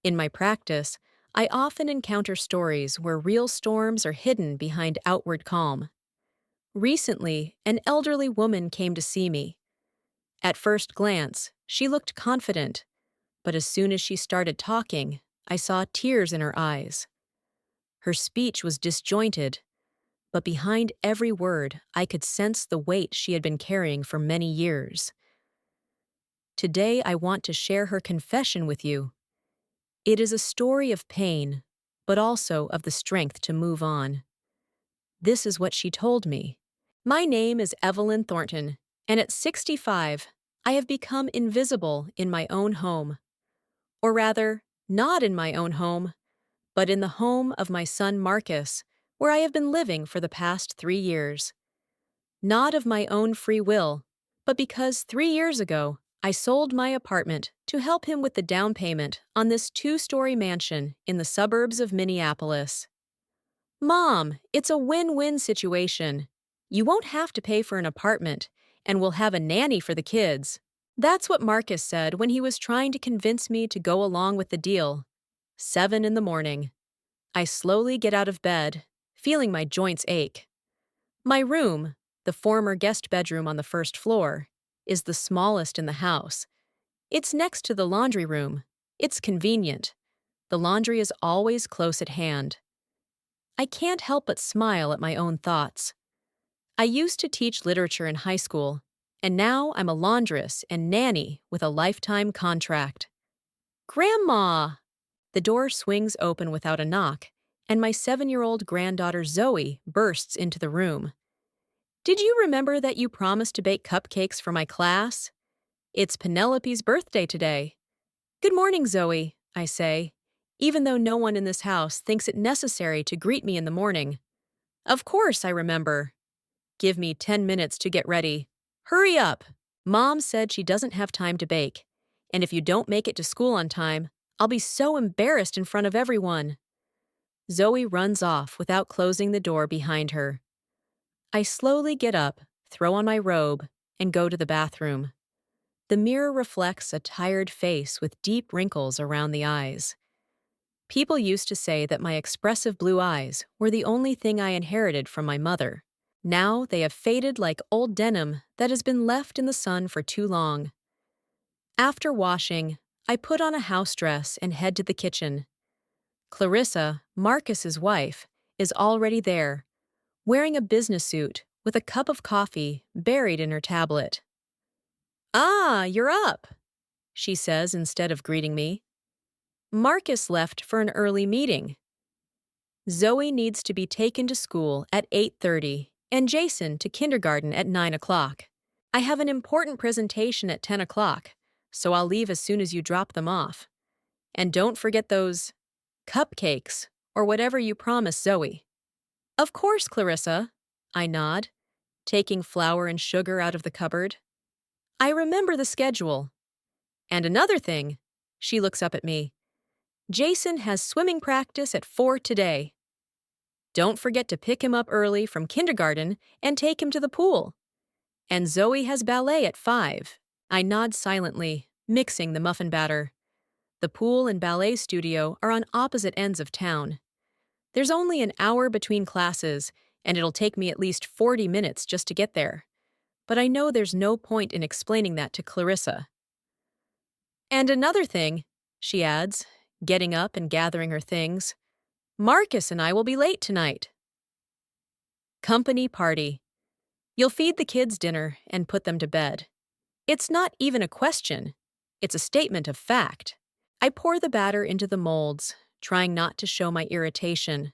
In my practice, I often encounter stories where real storms are hidden behind outward calm. Recently, an elderly woman came to see me. At first glance, she looked confident, but as soon as she started talking, I saw tears in her eyes. Her speech was disjointed, but behind every word, I could sense the weight she had been carrying for many years. Today, I want to share her confession with you. It is a story of pain, but also of the strength to move on. This is what she told me. My name is Evelyn Thornton, and at 65, I have become invisible in my own home. Or rather, not in my own home, but in the home of my son Marcus, where I have been living for the past 3 years. Not of my own free will, but because 3 years ago, I sold my apartment to help him with the down payment on this 2-story mansion in the suburbs of Minneapolis. Mom, it's a win-win situation. You won't have to pay for an apartment, and we'll have a nanny for the kids. That's what Marcus said when he was trying to convince me to go along with the deal. 7 in the morning. I slowly get out of bed, feeling my joints ache. My room, the former guest bedroom on the first floor, is the smallest in the house. It's next to the laundry room. It's convenient. The laundry is always close at hand. I can't help but smile at my own thoughts. I used to teach literature in high school, and now I'm a laundress and nanny with a lifetime contract. Grandma! The door swings open without a knock, and my 7-year-old granddaughter Zoe bursts into the room. Did you remember that you promised to bake cupcakes for my class? It's Penelope's birthday today. Good morning, Zoe, I say, even though no one in this house thinks it necessary to greet me in the morning. Of course I remember. Give me 10 minutes to get ready. Hurry up! Mom said she doesn't have time to bake, and if you don't make it to school on time, I'll be so embarrassed in front of everyone. Zoe runs off without closing the door behind her. I slowly get up, throw on my robe, and go to the bathroom. The mirror reflects a tired face with deep wrinkles around the eyes. People used to say that my expressive blue eyes were the only thing I inherited from my mother. Now they have faded like old denim that has been left in the sun for too long. After washing, I put on a house dress and head to the kitchen. Clarissa, Marcus's wife, is already there, wearing a business suit with a cup of coffee buried in her tablet. "Ah, you're up," she says instead of greeting me. Marcus left for an early meeting. Zoe needs to be taken to school at 8:30 and Jason to kindergarten at 9 o'clock. I have an important presentation at 10 o'clock, so I'll leave as soon as you drop them off. And don't forget those cupcakes or whatever you promised Zoe. Of course, Clarissa, I nod, taking flour and sugar out of the cupboard. I remember the schedule. And another thing, she looks up at me. Jason has swimming practice at 4 today. Don't forget to pick him up early from kindergarten and take him to the pool. And Zoe has ballet at 5. I nod silently, mixing the muffin batter. The pool and ballet studio are on opposite ends of town. There's only an hour between classes, and it'll take me at least 40 minutes just to get there. But I know there's no point in explaining that to Clarissa. And another thing, she adds, getting up and gathering her things. Marcus and I will be late tonight. Company party. You'll feed the kids dinner and put them to bed. It's not even a question. It's a statement of fact. I pour the batter into the molds, trying not to show my irritation.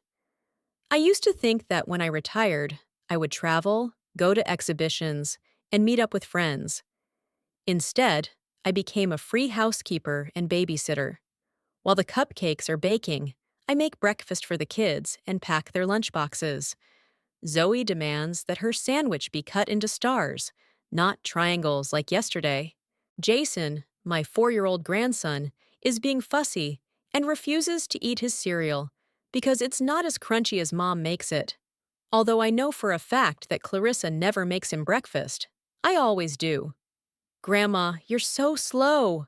I used to think that when I retired, I would travel, go to exhibitions, and meet up with friends. Instead, I became a free housekeeper and babysitter. While the cupcakes are baking, I make breakfast for the kids and pack their lunchboxes. Zoe demands that her sandwich be cut into stars, not triangles like yesterday. Jason, my 4-year-old grandson, is being fussy and refuses to eat his cereal because it's not as crunchy as Mom makes it. Although I know for a fact that Clarissa never makes him breakfast, I always do. Grandma, you're so slow.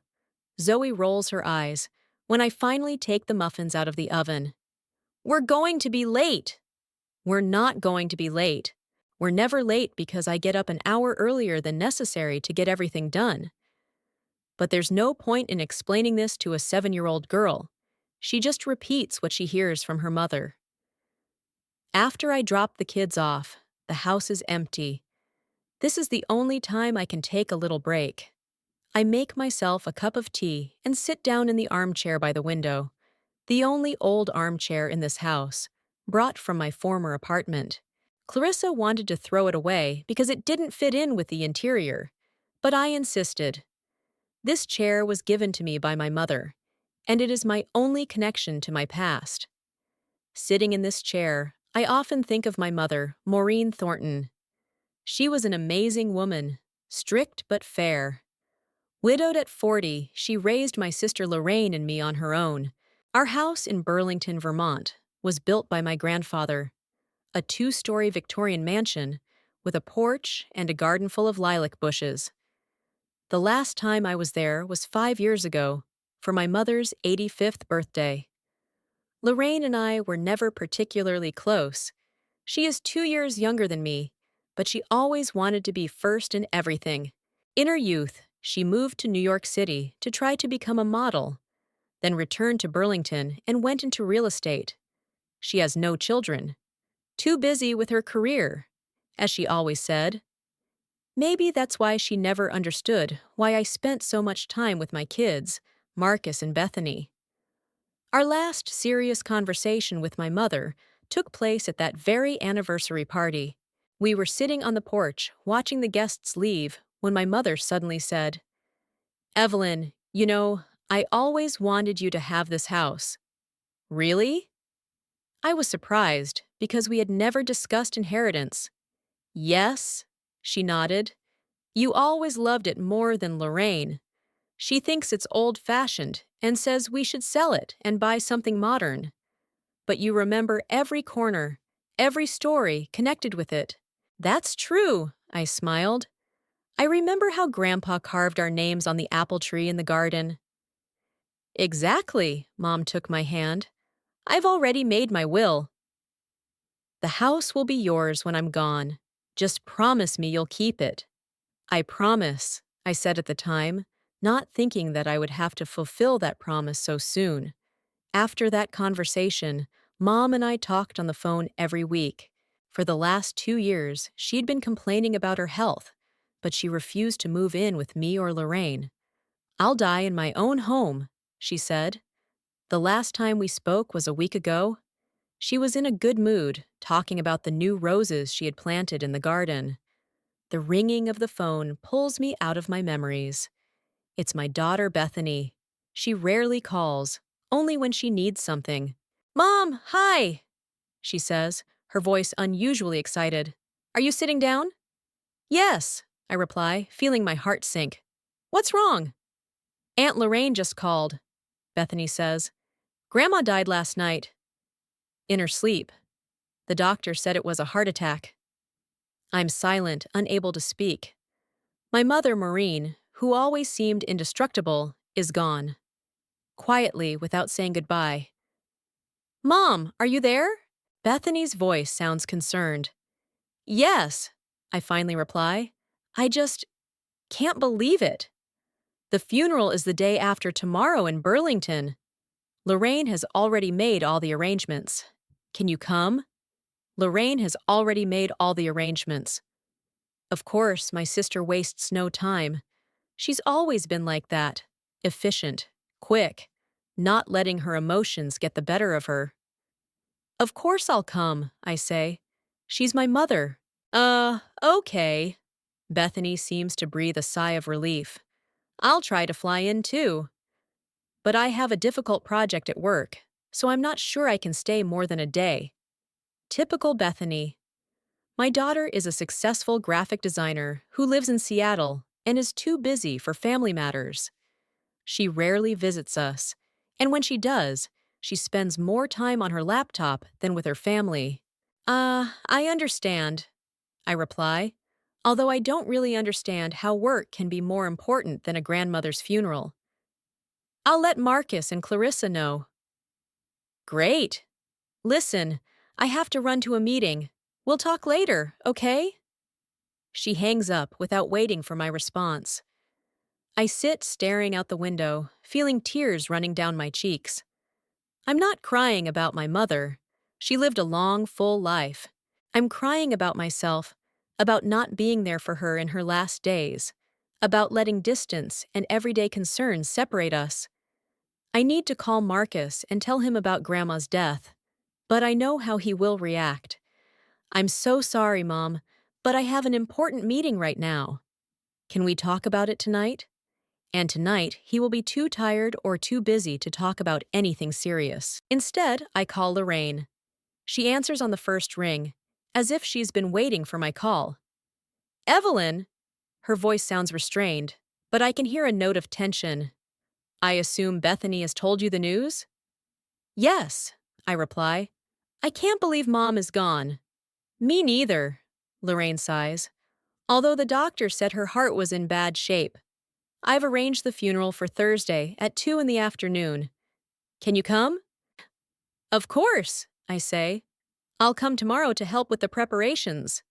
Zoe rolls her eyes, when I finally take the muffins out of the oven. We're going to be late! We're not going to be late. We're never late because I get up an hour earlier than necessary to get everything done. But there's no point in explaining this to a 7-year-old girl. She just repeats what she hears from her mother. After I drop the kids off, the house is empty. This is the only time I can take a little break. I make myself a cup of tea and sit down in the armchair by the window, the only old armchair in this house, brought from my former apartment. Clarissa wanted to throw it away because it didn't fit in with the interior, but I insisted. This chair was given to me by my mother, and it is my only connection to my past. Sitting in this chair, I often think of my mother, Maureen Thornton. She was an amazing woman, strict but fair. Widowed at 40, she raised my sister Lorraine and me on her own. Our house in Burlington, Vermont, was built by my grandfather, a 2-story Victorian mansion with a porch and a garden full of lilac bushes. The last time I was there was 5 years ago, for my mother's 85th birthday. Lorraine and I were never particularly close. She is 2 years younger than me, but she always wanted to be first in everything. In her youth, she moved to New York City to try to become a model, then returned to Burlington and went into real estate. She has no children. Too busy with her career, as she always said. Maybe that's why she never understood why I spent so much time with my kids, Marcus and Bethany. Our last serious conversation with my mother took place at that very anniversary party. We were sitting on the porch watching the guests leave when my mother suddenly said, "Evelyn, I always wanted you to have this house." "Really?" I was surprised because we had never discussed inheritance. "Yes," she nodded. "You always loved it more than Lorraine. She thinks it's old-fashioned and says we should sell it and buy something modern. But you remember every corner, every story connected with it." "That's true," I smiled. "I remember how Grandpa carved our names on the apple tree in the garden." "Exactly," Mom took my hand. "I've already made my will. The house will be yours when I'm gone. Just promise me you'll keep it." "I promise," I said at the time, not thinking that I would have to fulfill that promise so soon. After that conversation, Mom and I talked on the phone every week. For the last 2 years, she'd been complaining about her health, but she refused to move in with me or Lorraine. "I'll die in my own home," she said. The last time we spoke was a week ago. She was in a good mood, talking about the new roses she had planted in the garden. The ringing of the phone pulls me out of my memories. It's my daughter Bethany. She rarely calls, only when she needs something. "Mom, hi," she says, her voice unusually excited. "Are you sitting down?" "Yes," I reply, feeling my heart sink. "What's wrong?" "Aunt Lorraine just called," Bethany says. "Grandma died last night." "In her sleep. The doctor said it was a heart attack." I'm silent, unable to speak. My mother, Maureen, who always seemed indestructible, is gone. Quietly, without saying goodbye. "Mom, are you there?" Bethany's voice sounds concerned. "Yes," I finally reply. "I just can't believe it. The funeral is the day after tomorrow in Burlington. Lorraine has already made all the arrangements. Can you come?" Lorraine has already made all the arrangements. Of course, my sister wastes no time. She's always been like that, efficient, quick, not letting her emotions get the better of her. "Of course I'll come," I say. "She's my mother." Okay." Bethany seems to breathe a sigh of relief. "I'll try to fly in too. But I have a difficult project at work, so I'm not sure I can stay more than a day." Typical Bethany. My daughter is a successful graphic designer who lives in Seattle and is too busy for family matters. She rarely visits us, and when she does, she spends more time on her laptop than with her family. I understand," I reply, although I don't really understand how work can be more important than a grandmother's funeral. I'll let Marcus and Clarissa know. Great. Listen, I have to run to a meeting. We'll talk later, okay? She hangs up without waiting for my response. I sit staring out the window, feeling tears running down my cheeks. I'm not crying about my mother. She lived a long, full life. I'm crying about myself, about not being there for her in her last days, about letting distance and everyday concerns separate us. I need to call Marcus and tell him about Grandma's death, but I know how he will react. I'm so sorry, Mom, but I have an important meeting right now. Can we talk about it tonight? And tonight, he will be too tired or too busy to talk about anything serious. Instead, I call Lorraine. She answers on the first ring, as if she's been waiting for my call. Evelyn! Her voice sounds restrained, but I can hear a note of tension. I assume Bethany has told you the news? Yes, I reply. I can't believe Mom is gone. Me neither, Lorraine sighs. Although the doctor said her heart was in bad shape. I've arranged the funeral for Thursday at 2 in the afternoon. Can you come? Of course, I say. I'll come tomorrow to help with the preparations.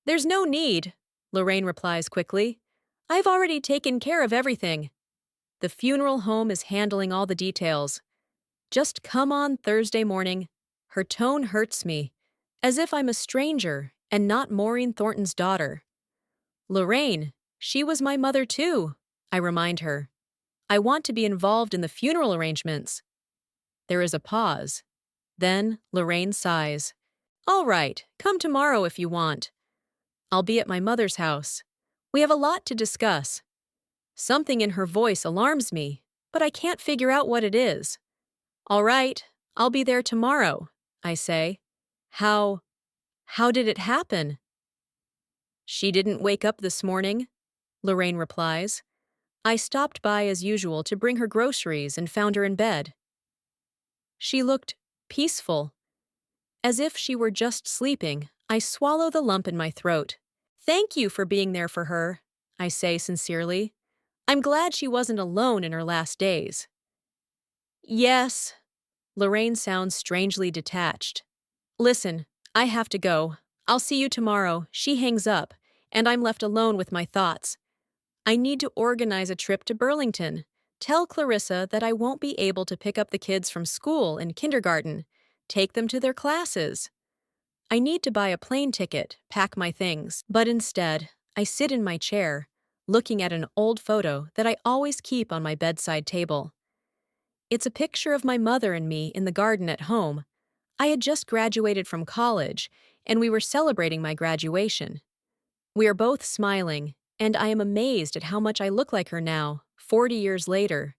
There's no need, Lorraine replies quickly. I've already taken care of everything. The funeral home is handling all the details. Just come on Thursday morning. Her tone hurts me, as if I'm a stranger and not Maureen Thornton's daughter. Lorraine, she was my mother too, I remind her. I want to be involved in the funeral arrangements. There is a pause. Then Lorraine sighs. All right, come tomorrow if you want. I'll be at my mother's house. We have a lot to discuss. Something in her voice alarms me, but I can't figure out what it is. All right, I'll be there tomorrow, I say. How did it happen? She didn't wake up this morning, Lorraine replies. I stopped by as usual to bring her groceries and found her in bed. She looked peaceful. As if she were just sleeping, I swallow the lump in my throat. Thank you for being there for her, I say sincerely. I'm glad she wasn't alone in her last days. Yes. Lorraine sounds strangely detached. Listen, I have to go. I'll see you tomorrow. She hangs up, and I'm left alone with my thoughts. I need to organize a trip to Burlington. Tell Clarissa that I won't be able to pick up the kids from school and kindergarten. Take them to their classes. I need to buy a plane ticket, pack my things, but instead, I sit in my chair, looking at an old photo that I always keep on my bedside table. It's a picture of my mother and me in the garden at home. I had just graduated from college, and we were celebrating my graduation. We are both smiling, and I am amazed at how much I look like her now, 40 years later.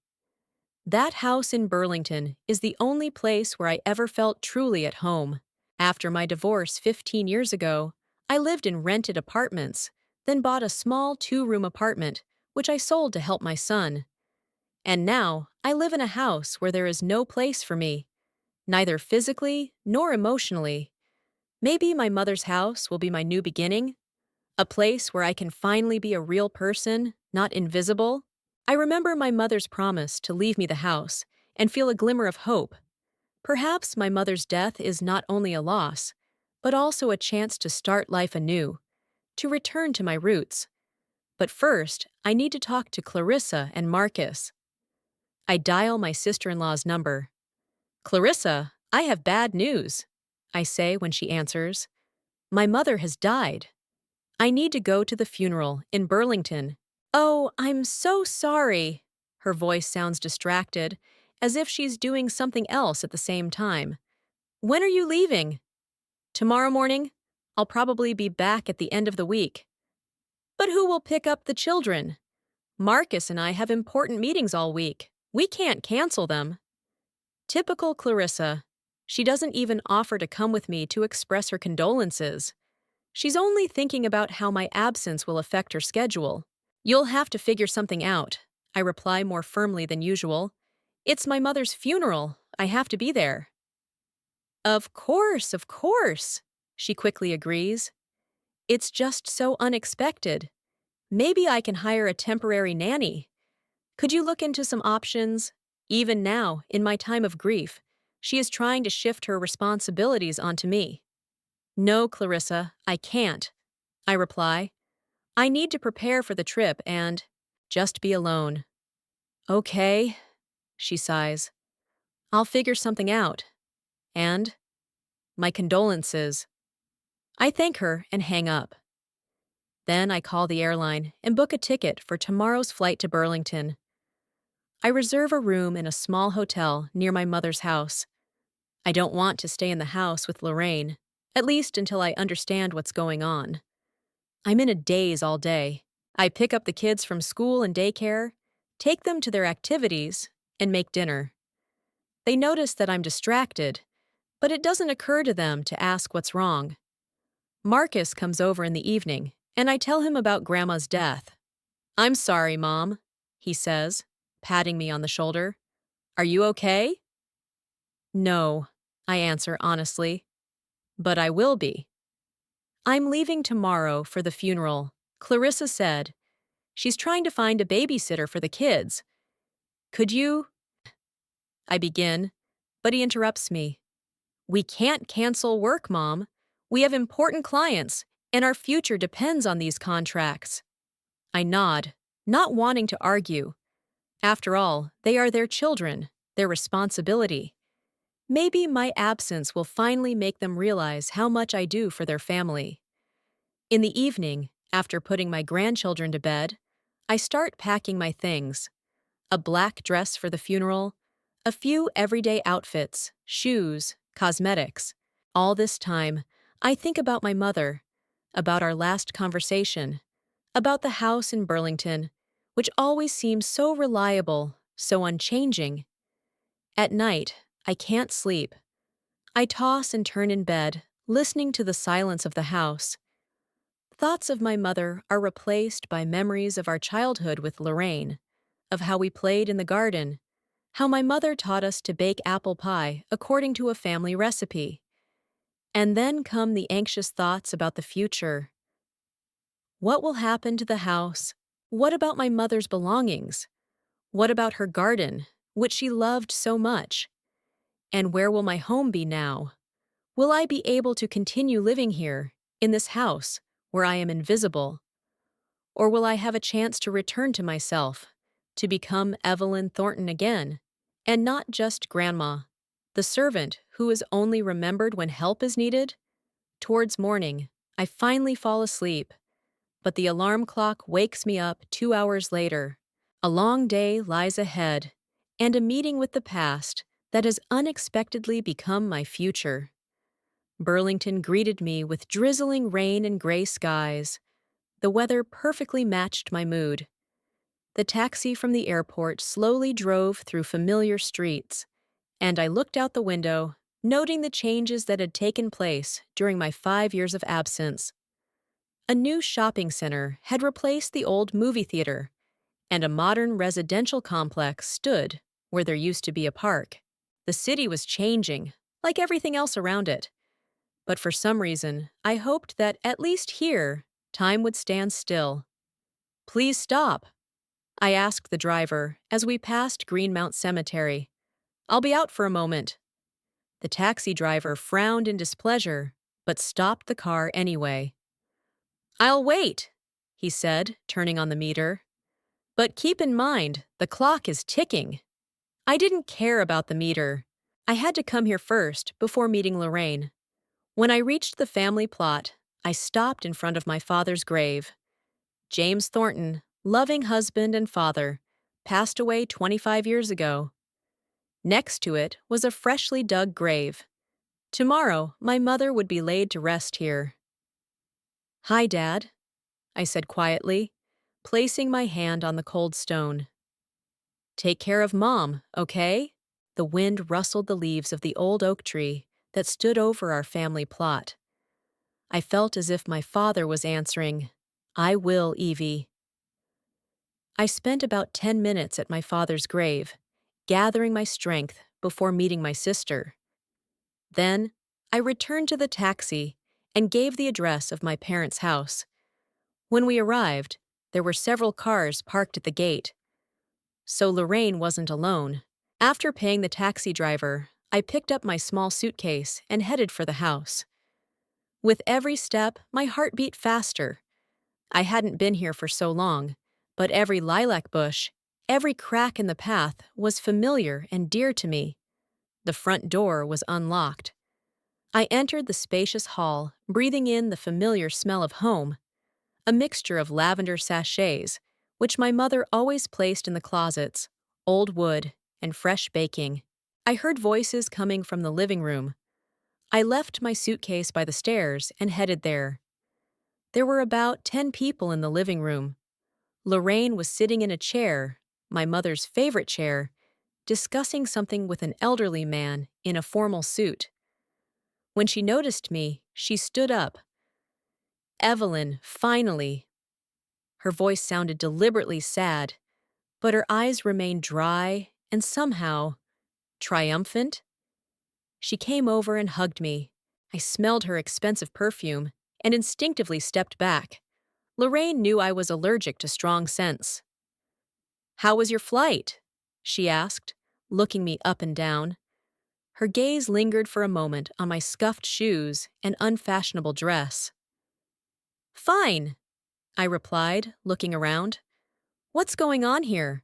That house in Burlington is the only place where I ever felt truly at home. After my divorce 15 years ago, I lived in rented apartments, then bought a small 2-room apartment, which I sold to help my son. And now, I live in a house where there is no place for me, neither physically nor emotionally. Maybe my mother's house will be my new beginning, a place where I can finally be a real person, not invisible. I remember my mother's promise to leave me the house and feel a glimmer of hope. Perhaps my mother's death is not only a loss, but also a chance to start life anew, to return to my roots. But first, I need to talk to Clarissa and Marcus. I dial my sister-in-law's number. Clarissa, I have bad news, I say when she answers. My mother has died. I need to go to the funeral in Burlington. Oh, I'm so sorry. Her voice sounds distracted, as if she's doing something else at the same time. When are you leaving? Tomorrow morning? I'll probably be back at the end of the week. But who will pick up the children? Marcus and I have important meetings all week. We can't cancel them. Typical Clarissa. She doesn't even offer to come with me to express her condolences. She's only thinking about how my absence will affect her schedule. You'll have to figure something out, I reply more firmly than usual. It's my mother's funeral. I have to be there. Of course, she quickly agrees. It's just so unexpected. Maybe I can hire a temporary nanny. Could you look into some options? Even now, in my time of grief, she is trying to shift her responsibilities onto me. No, Clarissa, I can't, I reply. I need to prepare for the trip and just be alone. Okay, she sighs. I'll figure something out. And my condolences. I thank her and hang up. Then I call the airline and book a ticket for tomorrow's flight to Burlington. I reserve a room in a small hotel near my mother's house. I don't want to stay in the house with Lorraine, at least until I understand what's going on. I'm in a daze all day. I pick up the kids from school and daycare, take them to their activities, and make dinner. They notice that I'm distracted, but it doesn't occur to them to ask what's wrong. Marcus comes over in the evening, and I tell him about Grandma's death. I'm sorry, Mom, he says, patting me on the shoulder. Are you okay? No, I answer honestly, but I will be. I'm leaving tomorrow for the funeral, Clarissa said. She's trying to find a babysitter for the kids. Could you? I begin, but he interrupts me. We can't cancel work, Mom. We have important clients, and our future depends on these contracts. I nod, not wanting to argue. After all, they are their children, their responsibility. Maybe my absence will finally make them realize how much I do for their family. In the evening, after putting my grandchildren to bed, I start packing my things. A black dress for the funeral, a few everyday outfits, shoes, cosmetics. All this time, I think about my mother, about our last conversation, about the house in Burlington, which always seems so reliable, so unchanging. At night, I can't sleep. I toss and turn in bed, listening to the silence of the house. Thoughts of my mother are replaced by memories of our childhood with Lorraine, of how we played in the garden, how my mother taught us to bake apple pie according to a family recipe. And then come the anxious thoughts about the future. What will happen to the house? What about my mother's belongings? What about her garden, which she loved so much? And where will my home be now? Will I be able to continue living here, in this house, where I am invisible? Or will I have a chance to return to myself, to become Evelyn Thornton again, and not just Grandma, the servant who is only remembered when help is needed? Towards morning, I finally fall asleep, but the alarm clock wakes me up 2 hours later. A long day lies ahead, and a meeting with the past that has unexpectedly become my future. Burlington greeted me with drizzling rain and gray skies. The weather perfectly matched my mood. The taxi from the airport slowly drove through familiar streets, and I looked out the window, noting the changes that had taken place during my 5 years of absence. A new shopping center had replaced the old movie theater, and a modern residential complex stood where there used to be a park. The city was changing, like everything else around it. But for some reason, I hoped that at least here, time would stand still. Please stop, I asked the driver as we passed Greenmount Cemetery. I'll be out for a moment. The taxi driver frowned in displeasure, but stopped the car anyway. I'll wait, he said, turning on the meter. But keep in mind, the clock is ticking. I didn't care about the meter. I had to come here first before meeting Lorraine. When I reached the family plot, I stopped in front of my father's grave. James Thornton, loving husband and father, passed away 25 years ago. Next to it was a freshly dug grave. Tomorrow, my mother would be laid to rest here. Hi, Dad, I said quietly, placing my hand on the cold stone. Take care of Mom, okay? The wind rustled the leaves of the old oak tree that stood over our family plot. I felt as if my father was answering, I will, Evie. I spent about 10 minutes at my father's grave, gathering my strength before meeting my sister. Then, I returned to the taxi and gave the address of my parents' house. When we arrived, there were several cars parked at the gate. So Lorraine wasn't alone. After paying the taxi driver, I picked up my small suitcase and headed for the house. With every step, my heart beat faster. I hadn't been here for so long, but every lilac bush, every crack in the path was familiar and dear to me. The front door was unlocked. I entered the spacious hall, breathing in the familiar smell of home, a mixture of lavender sachets, which my mother always placed in the closets, old wood, and fresh baking. I heard voices coming from the living room. I left my suitcase by the stairs and headed there. There were about 10 people in the living room. Lorraine was sitting in a chair, my mother's favorite chair, discussing something with an elderly man in a formal suit. When she noticed me, she stood up. "Evelyn, finally." Her voice sounded deliberately sad, but her eyes remained dry and somehow triumphant. She came over and hugged me. I smelled her expensive perfume and instinctively stepped back. Lorraine knew I was allergic to strong scents. "How was your flight?" she asked, looking me up and down. Her gaze lingered for a moment on my scuffed shoes and unfashionable dress. "Fine," I replied, looking around. "What's going on here?"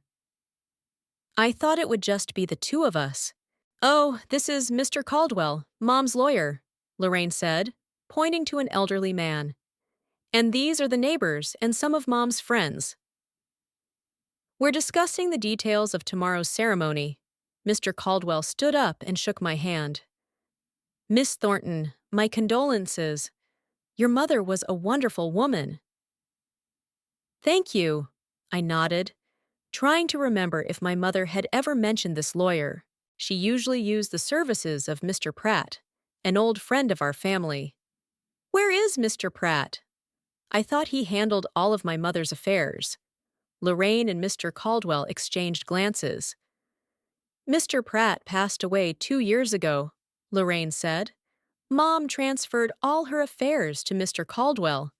"I thought it would just be the two of us." "Oh, this is Mr. Caldwell, Mom's lawyer," Lorraine said, pointing to an elderly man. "And these are the neighbors and some of Mom's friends. We're discussing the details of tomorrow's ceremony." Mr. Caldwell stood up and shook my hand. "Miss Thornton, my condolences. Your mother was a wonderful woman." "Thank you," I nodded, trying to remember if my mother had ever mentioned this lawyer. She usually used the services of Mr. Pratt, an old friend of our family. "Where is Mr. Pratt?" I thought he handled all of my mother's affairs. Lorraine and Mr. Caldwell exchanged glances. "Mr. Pratt passed away 2 years ago," Lorraine said. "Mom transferred all her affairs to Mr. Caldwell.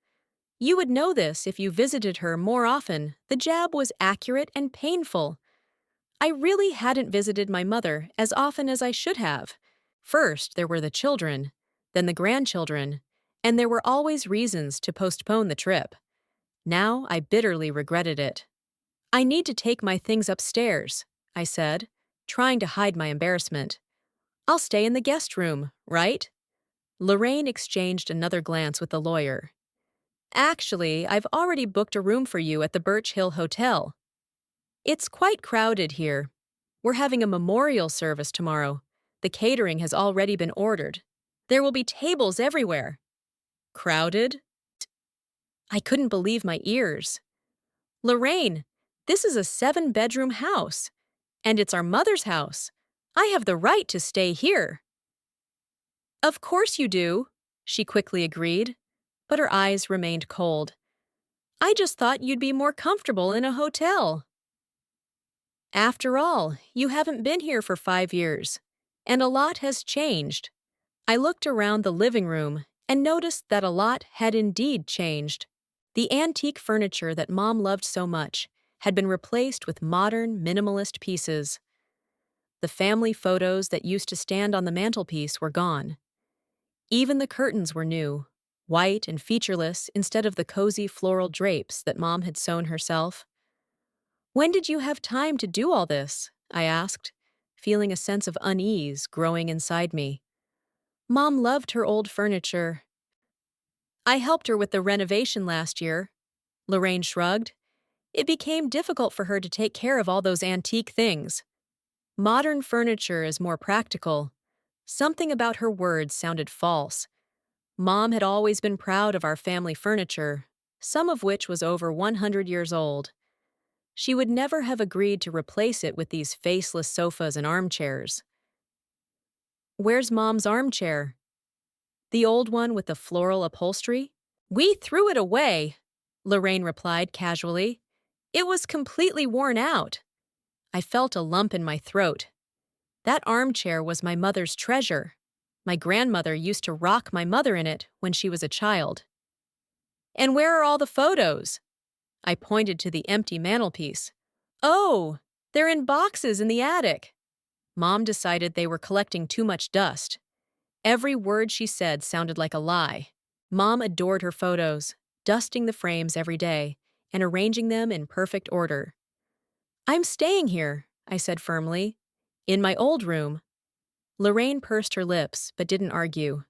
You would know this if you visited her more often. The jab was accurate and painful." I really hadn't visited my mother as often as I should have. First, there were the children, then the grandchildren, and there were always reasons to postpone the trip. Now I bitterly regretted it. "I need to take my things upstairs," I said, trying to hide my embarrassment. "I'll stay in the guest room, right?" Lorraine exchanged another glance with the lawyer. "Actually, I've already booked a room for you at the Birch Hill Hotel. It's quite crowded here. We're having a memorial service tomorrow. The catering has already been ordered. There will be tables everywhere." "Crowded?" I couldn't believe my ears. "Lorraine, this is a 7-bedroom house, and it's our mother's house. I have the right to stay here." "Of course you do," she quickly agreed, but her eyes remained cold. "I just thought you'd be more comfortable in a hotel." "After all, you haven't been here for 5 years, and a lot has changed." I looked around the living room and noticed that a lot had indeed changed. The antique furniture that Mom loved so much had been replaced with modern, minimalist pieces. The family photos that used to stand on the mantelpiece were gone. Even the curtains were new, white and featureless instead of the cozy floral drapes that Mom had sewn herself. "When did you have time to do all this?" I asked, feeling a sense of unease growing inside me. "Mom loved her old furniture." "I helped her with the renovation last year," Lorraine shrugged. "It became difficult for her to take care of all those antique things. Modern furniture is more practical." Something about her words sounded false. Mom had always been proud of our family furniture, some of which was over 100 years old. She would never have agreed to replace it with these faceless sofas and armchairs. "Where's Mom's armchair?" "The old one with the floral upholstery?" "We threw it away," Lorraine replied casually. "It was completely worn out." I felt a lump in my throat. That armchair was my mother's treasure. My grandmother used to rock my mother in it when she was a child. "And where are all the photos?" I pointed to the empty mantelpiece. "Oh, they're in boxes in the attic." Mom decided they were collecting too much dust. Every word she said sounded like a lie. Mom adored her photos, dusting the frames every day and arranging them in perfect order. I'm staying here, I said firmly. In my old room. Lorraine pursed her lips but didn't argue.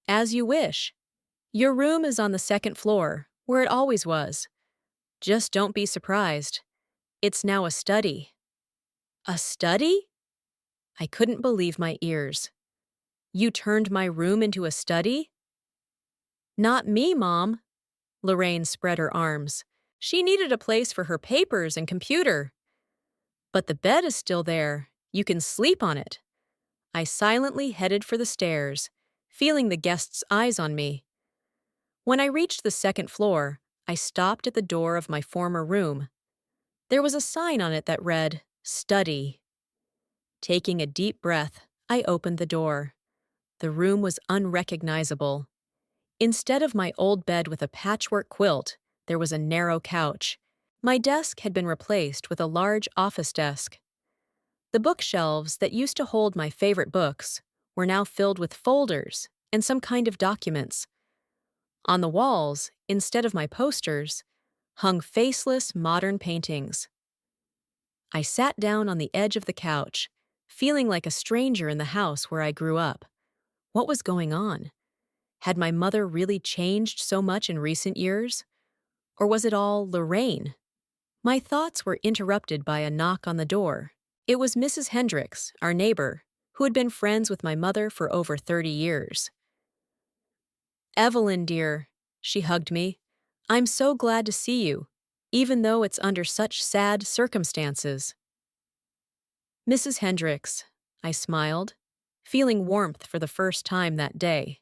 As you wish. Your room is on the second floor, where it always was. Just don't be surprised. It's now a study. A study? I couldn't believe my ears. You turned my room into a study? Not me, Mom. Lorraine spread her arms. She needed a place for her papers and computer. But the bed is still there. You can sleep on it. I silently headed for the stairs, feeling the guests' eyes on me. When I reached the second floor, I stopped at the door of my former room. There was a sign on it that read, Study. Taking a deep breath, I opened the door. The room was unrecognizable. Instead of my old bed with a patchwork quilt, there was a narrow couch. My desk had been replaced with a large office desk. The bookshelves that used to hold my favorite books were now filled with folders and some kind of documents. On the walls, instead of my posters, hung faceless modern paintings. I sat down on the edge of the couch, feeling like a stranger in the house where I grew up. What was going on? Had my mother really changed so much in recent years? Or was it all Lorraine? My thoughts were interrupted by a knock on the door. It was Mrs. Hendricks, our neighbor, who had been friends with my mother for over 30 years. Evelyn, dear, she hugged me. I'm so glad to see you, even though it's under such sad circumstances. Mrs. Hendricks, I smiled, feeling warmth for the first time that day.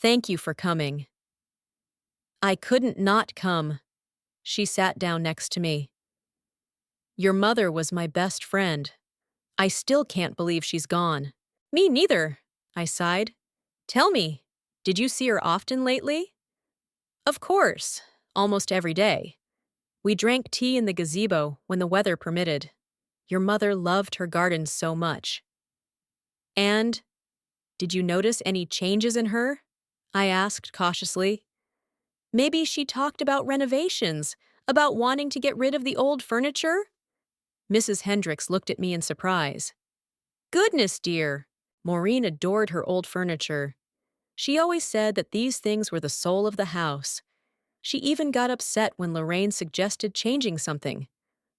Thank you for coming. I couldn't not come. She sat down next to me. Your mother was my best friend. I still can't believe she's gone. Me neither, I sighed. Tell me, did you see her often lately? Of course, almost every day. We drank tea in the gazebo when the weather permitted. Your mother loved her garden so much. And, did you notice any changes in her? I asked cautiously. Maybe she talked about renovations, about wanting to get rid of the old furniture? Mrs. Hendricks looked at me in surprise. Goodness, dear! Maureen adored her old furniture. She always said that these things were the soul of the house. She even got upset when Lorraine suggested changing something.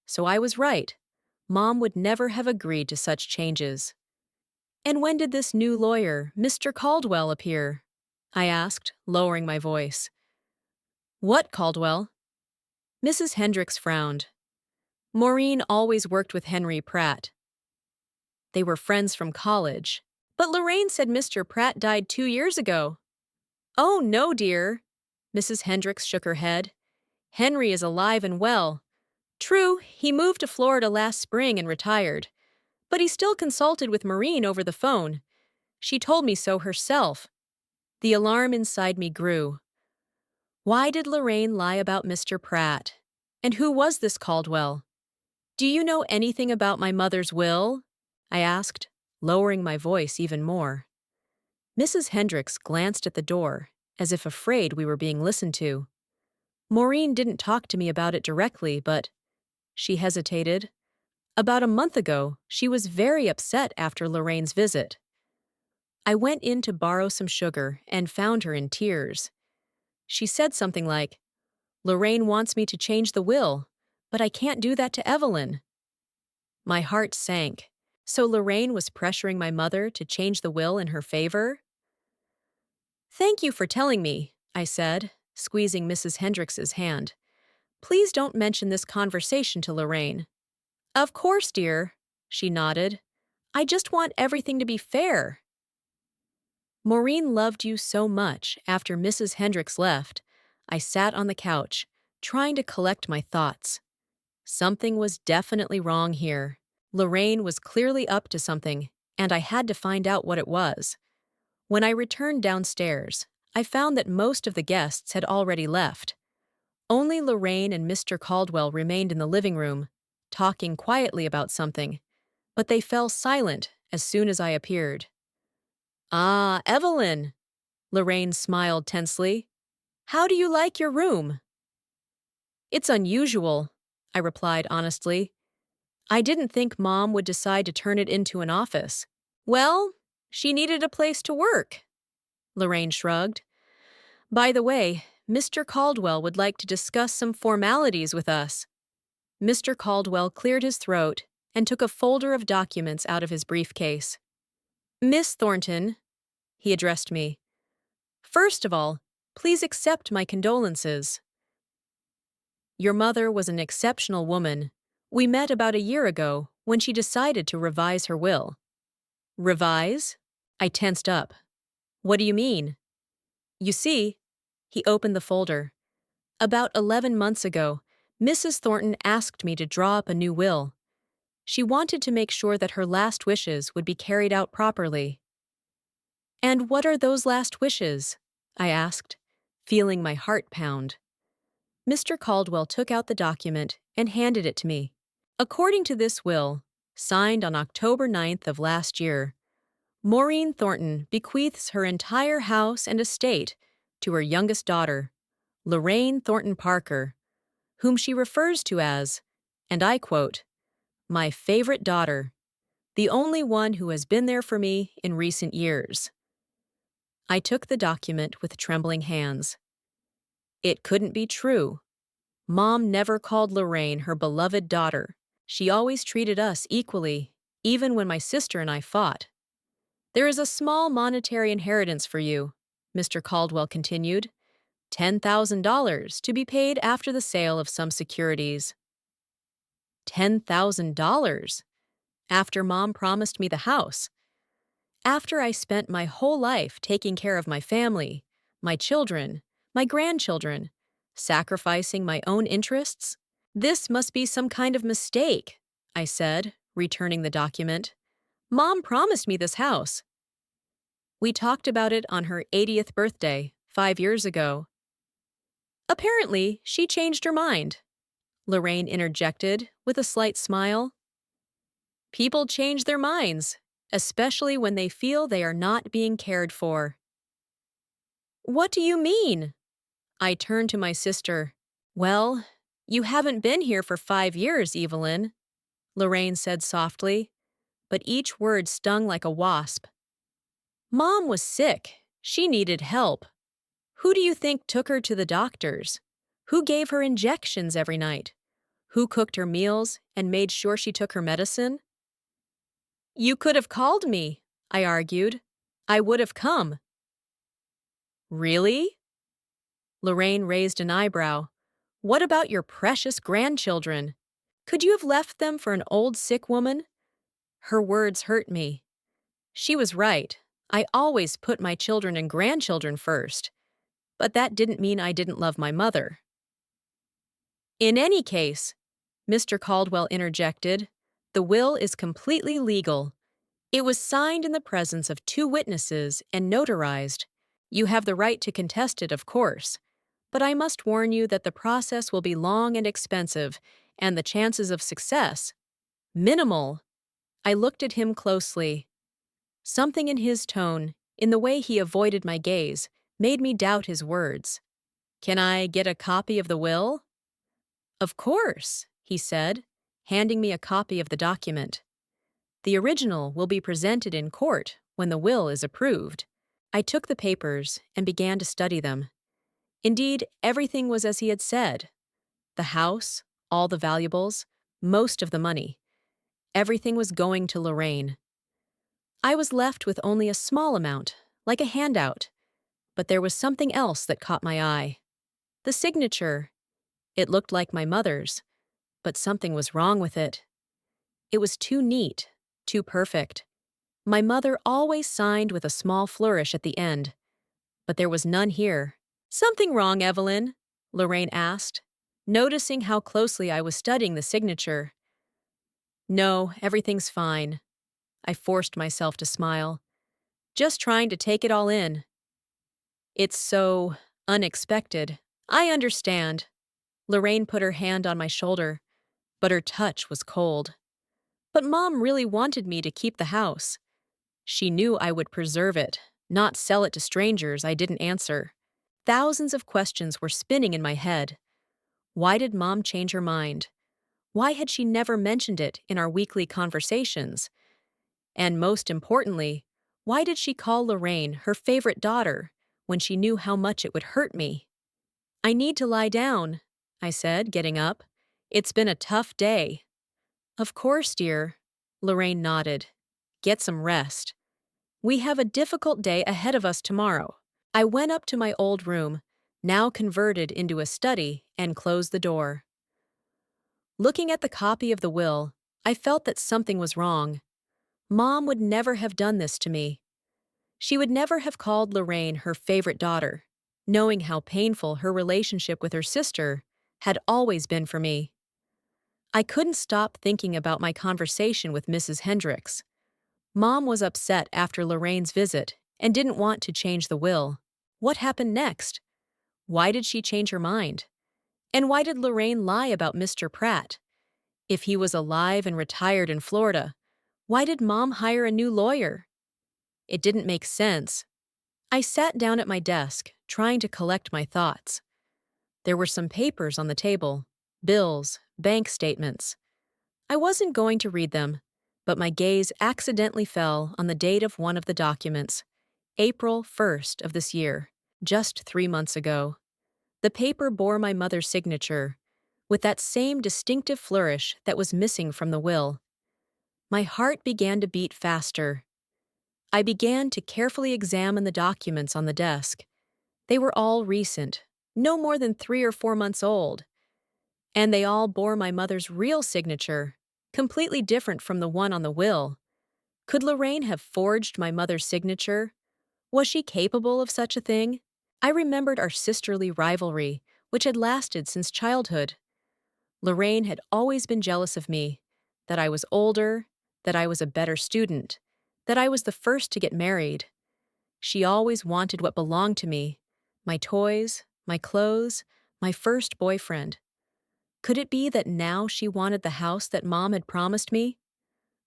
So I was right. Mom would never have agreed to such changes. And when did this new lawyer, Mr. Caldwell, appear? I asked, lowering my voice. What Caldwell? Mrs. Hendricks frowned. Maureen always worked with Henry Pratt. They were friends from college. But Lorraine said Mr. Pratt died 2 years ago. Oh, no, dear. Mrs. Hendricks shook her head. Henry is alive and well. True, he moved to Florida last spring and retired. But he still consulted with Maureen over the phone. She told me so herself. The alarm inside me grew. Why did Lorraine lie about Mr. Pratt? And who was this Caldwell? Do you know anything about my mother's will? I asked, lowering my voice even more. Mrs. Hendricks glanced at the door, as if afraid we were being listened to. Maureen didn't talk to me about it directly, but she hesitated. About a month ago, she was very upset after Lorraine's visit. I went in to borrow some sugar and found her in tears. She said something like, Lorraine wants me to change the will, but I can't do that to Evelyn. My heart sank. So Lorraine was pressuring my mother to change the will in her favor? Thank you for telling me, I said, squeezing Mrs. Hendricks's hand. Please don't mention this conversation to Lorraine. Of course, dear, she nodded. I just want everything to be fair. Maureen loved you so much after Mrs. Hendricks left. I sat on the couch, trying to collect my thoughts. Something was definitely wrong here. Lorraine was clearly up to something, and I had to find out what it was. When I returned downstairs, I found that most of the guests had already left. Only Lorraine and Mr. Caldwell remained in the living room, talking quietly about something. but they fell silent as soon as I appeared. Ah, Evelyn, Lorraine smiled tensely. How do you like your room? It's unusual, I replied honestly. I didn't think Mom would decide to turn it into an office. Well, she needed a place to work, Lorraine shrugged. By the way, Mr. Caldwell would like to discuss some formalities with us. Mr. Caldwell cleared his throat and took a folder of documents out of his briefcase. Miss Thornton, he addressed me. First of all, please accept my condolences. Your mother was an exceptional woman. We met about a year ago when she decided to revise her will. Revise? I tensed up. What do you mean? You see, he opened the folder. About 11 months ago, Mrs. Thornton asked me to draw up a new will. She wanted to make sure that her last wishes would be carried out properly. And what are those last wishes? I asked, feeling my heart pound. Mr. Caldwell took out the document and handed it to me. According to this will, signed on October 9th of last year, Maureen Thornton bequeaths her entire house and estate to her youngest daughter, Lorraine Thornton Parker, whom she refers to as, and I quote, my favorite daughter, the only one who has been there for me in recent years. I took the document with trembling hands. It couldn't be true. Mom never called Lorraine her beloved daughter. She always treated us equally, even when my sister and I fought. There is a small monetary inheritance for you, Mr. Caldwell continued. $10,000 to be paid after the sale of some securities. $10,000? After Mom promised me the house. After I spent my whole life taking care of my family, my children, my grandchildren, sacrificing my own interests? This must be some kind of mistake, I said, returning the document. Mom promised me this house. We talked about it on her 80th birthday, 5 years ago. Apparently, she changed her mind, Lorraine interjected with a slight smile. People change their minds, especially when they feel they are not being cared for. What do you mean? I turned to my sister. Well, you haven't been here for 5 years, Evelyn, Lorraine said softly, but each word stung like a wasp. Mom was sick. She needed help. Who do you think took her to the doctors? Who gave her injections every night? Who cooked her meals and made sure she took her medicine? You could have called me, I argued. I would have come. Really? Lorraine raised an eyebrow. What about your precious grandchildren? Could you have left them for an old sick woman? Her words hurt me. She was right. I always put my children and grandchildren first. But that didn't mean I didn't love my mother. In any case, Mr. Caldwell interjected, the will is completely legal. It was signed in the presence of 2 witnesses and notarized. You have the right to contest it, of course. But I must warn you that the process will be long and expensive, and the chances of success minimal. I looked at him closely. Something in his tone, in the way he avoided my gaze, made me doubt his words. Can I get a copy of the will? Of course, he said, handing me a copy of the document. The original will be presented in court when the will is approved. I took the papers and began to study them. Indeed, everything was as he had said. The house, all the valuables, most of the money. Everything was going to Lorraine. I was left with only a small amount, like a handout. But there was something else that caught my eye. The signature. It looked like my mother's, but something was wrong with it. It was too neat, too perfect. My mother always signed with a small flourish at the end, but there was none here. Something wrong, Evelyn? Lorraine asked, noticing how closely I was studying the signature. No, everything's fine. I forced myself to smile. Just trying to take it all in. It's so unexpected. I understand. Lorraine put her hand on my shoulder, but her touch was cold. But Mom really wanted me to keep the house. She knew I would preserve it, not sell it to strangers I didn't answer. Thousands of questions were spinning in my head. Why did Mom change her mind? Why had she never mentioned it in our weekly conversations? And most importantly, why did she call Lorraine her favorite daughter when she knew how much it would hurt me? I need to lie down, I said, getting up. It's been a tough day. Of course, dear. Lorraine nodded. Get some rest. We have a difficult day ahead of us tomorrow. I went up to my old room, now converted into a study, and closed the door. Looking at the copy of the will, I felt that something was wrong. Mom would never have done this to me. She would never have called Lorraine her favorite daughter, knowing how painful her relationship with her sister had always been for me. I couldn't stop thinking about my conversation with Mrs. Hendricks. Mom was upset after Lorraine's visit and didn't want to change the will. What happened next? Why did she change her mind? And why did Lorraine lie about Mr. Pratt? If he was alive and retired in Florida, why did Mom hire a new lawyer? It didn't make sense. I sat down at my desk, trying to collect my thoughts. There were some papers on the table, bills, bank statements. I wasn't going to read them, but my gaze accidentally fell on the date of one of the documents, April 1st of this year, just 3 months ago. The paper bore my mother's signature, with that same distinctive flourish that was missing from the will. My heart began to beat faster. I began to carefully examine the documents on the desk. They were all recent, no more than 3 or 4 months old, and they all bore my mother's real signature, completely different from the one on the will. Could Lorraine have forged my mother's signature? Was she capable of such a thing? I remembered our sisterly rivalry, which had lasted since childhood. Lorraine had always been jealous of me, that I was older, that I was a better student, that I was the first to get married. She always wanted what belonged to me, my toys, my clothes, my first boyfriend. Could it be that now she wanted the house that Mom had promised me?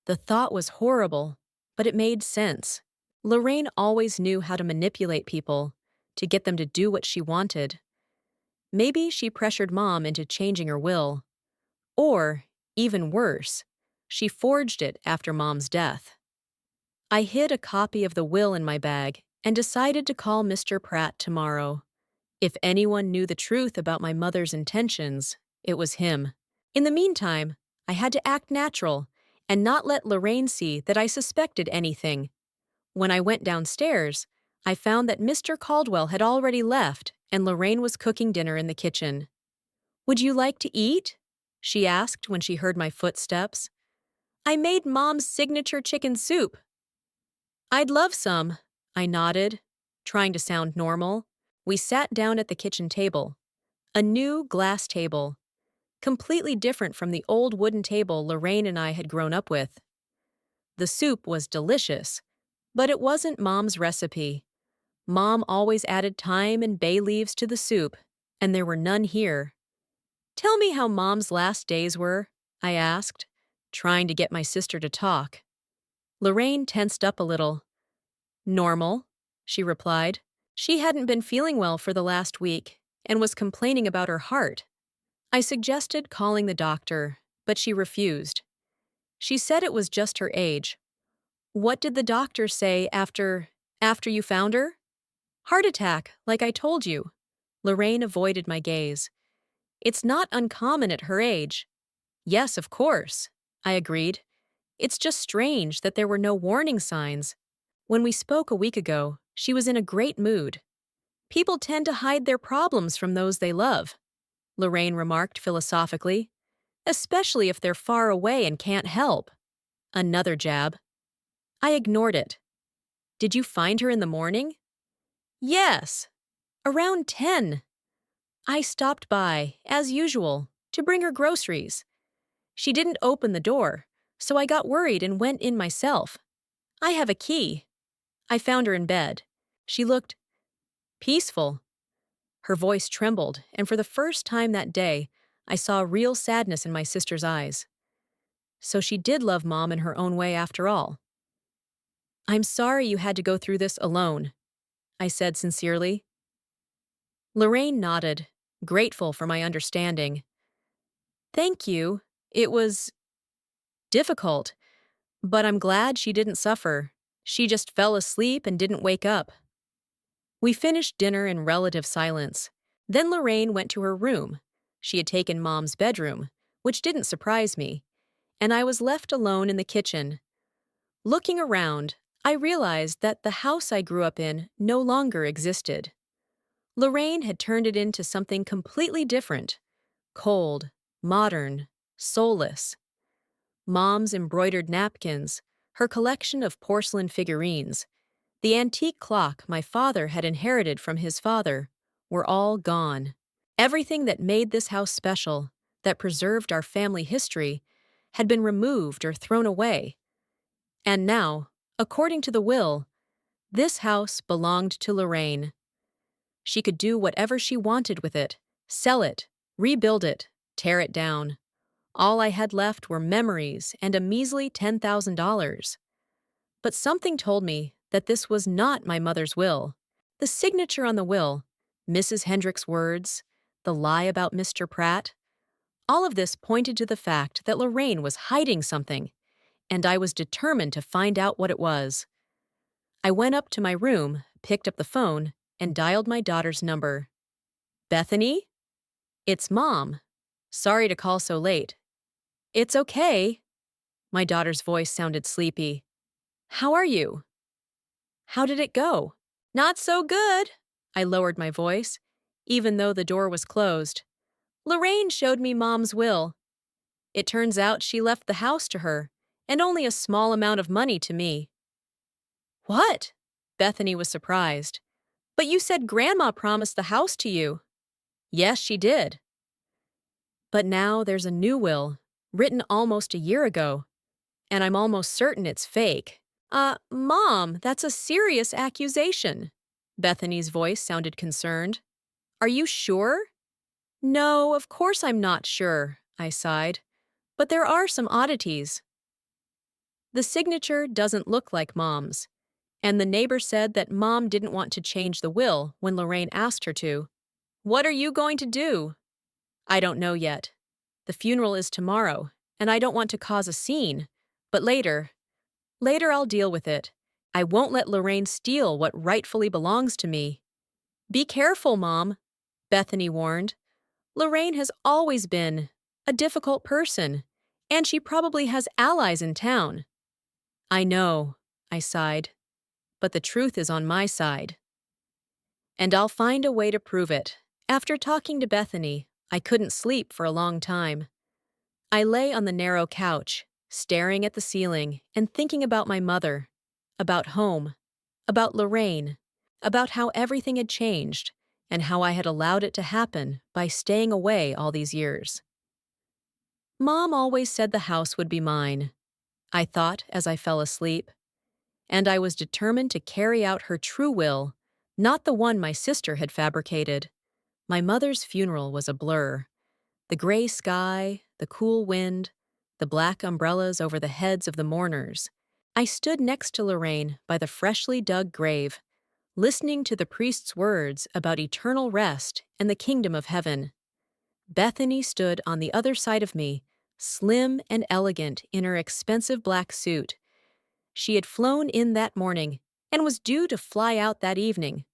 The thought was horrible, but it made sense. Lorraine always knew how to manipulate people, to get them to do what she wanted. Maybe she pressured Mom into changing her will. Or, even worse, she forged it after Mom's death. I hid a copy of the will in my bag and decided to call Mr. Pratt tomorrow. If anyone knew the truth about my mother's intentions, it was him. In the meantime, I had to act natural and not let Lorraine see that I suspected anything. When I went downstairs, I found that Mr. Caldwell had already left and Lorraine was cooking dinner in the kitchen. "Would you like to eat?" she asked when she heard my footsteps. "I made Mom's signature chicken soup." "I'd love some," I nodded, trying to sound normal. We sat down at the kitchen table, a new glass table, completely different from the old wooden table Lorraine and I had grown up with. The soup was delicious, but it wasn't Mom's recipe. Mom always added thyme and bay leaves to the soup, and there were none here. "Tell me how Mom's last days were," I asked, trying to get my sister to talk. Lorraine tensed up a little. "Normal," she replied. She hadn't been feeling well for the last week and was complaining about her heart. I suggested calling the doctor, but she refused. She said it was just her age. "What did the doctor say after you found her?" "Heart attack, like I told you." Lorraine avoided my gaze. "It's not uncommon at her age." "Yes, of course," I agreed. "It's just strange that there were no warning signs. When we spoke a week ago, she was in a great mood." "People tend to hide their problems from those they love," Lorraine remarked philosophically, "especially if they're far away and can't help." Another jab. I ignored it. "Did you find her in the morning?" "Yes, around 10. I stopped by, as usual, to bring her groceries. She didn't open the door, so I got worried and went in myself. I have a key. I found her in bed. She looked peaceful." Her voice trembled, and for the first time that day, I saw real sadness in my sister's eyes. So she did love Mom in her own way after all. I'm sorry you had to go through this alone, I said sincerely. Lorraine nodded, grateful for my understanding. Thank you. It was difficult, but I'm glad she didn't suffer. She just fell asleep and didn't wake up. We finished dinner in relative silence. Then Lorraine went to her room. She had taken Mom's bedroom, which didn't surprise me, and I was left alone in the kitchen. Looking around, I realized that the house I grew up in no longer existed. Lorraine had turned it into something completely different: cold, modern, soulless. Mom's embroidered napkins, her collection of porcelain figurines, the antique clock my father had inherited from his father, were all gone. Everything that made this house special, that preserved our family history, had been removed or thrown away. And now, according to the will, this house belonged to Lorraine. She could do whatever she wanted with it: sell it, rebuild it, tear it down. All I had left were memories and a measly $10,000. But something told me that this was not my mother's will. The signature on the will, Mrs. Hendrick's words, the lie about Mr. Pratt, all of this pointed to the fact that Lorraine was hiding something, and I was determined to find out what it was. I went up to my room, picked up the phone, and dialed my daughter's number. Bethany? It's Mom. Sorry to call so late. It's okay. My daughter's voice sounded sleepy. How are you? How did it go? Not so good. I lowered my voice, even though the door was closed. Lorraine showed me Mom's will. It turns out she left the house to her, and only a small amount of money to me. What? Bethany was surprised. But you said Grandma promised the house to you. Yes, she did. But now there's a new will, written almost a year ago, and I'm almost certain it's fake. Mom, that's a serious accusation. Bethany's voice sounded concerned. Are you sure? No, of course I'm not sure, I sighed. But there are some oddities. The signature doesn't look like Mom's, and the neighbor said that Mom didn't want to change the will when Lorraine asked her to. What are you going to do? I don't know yet. The funeral is tomorrow, and I don't want to cause a scene, but later I'll deal with it. I won't let Lorraine steal what rightfully belongs to me. Be careful, Mom, Bethany warned. Lorraine has always been a difficult person, and she probably has allies in town. I know, I sighed, but the truth is on my side. And I'll find a way to prove it. After talking to Bethany, I couldn't sleep for a long time. I lay on the narrow couch, staring at the ceiling and thinking about my mother, about home, about Lorraine, about how everything had changed and how I had allowed it to happen by staying away all these years. Mom always said the house would be mine, I thought as I fell asleep, and I was determined to carry out her true will, not the one my sister had fabricated. My mother's funeral was a blur. The gray sky, the cool wind, the black umbrellas over the heads of the mourners. I stood next to Lorraine by the freshly dug grave, listening to the priest's words about eternal rest and the kingdom of heaven. Bethany stood on the other side of me, slim and elegant in her expensive black suit. She had flown in that morning and was due to fly out that evening.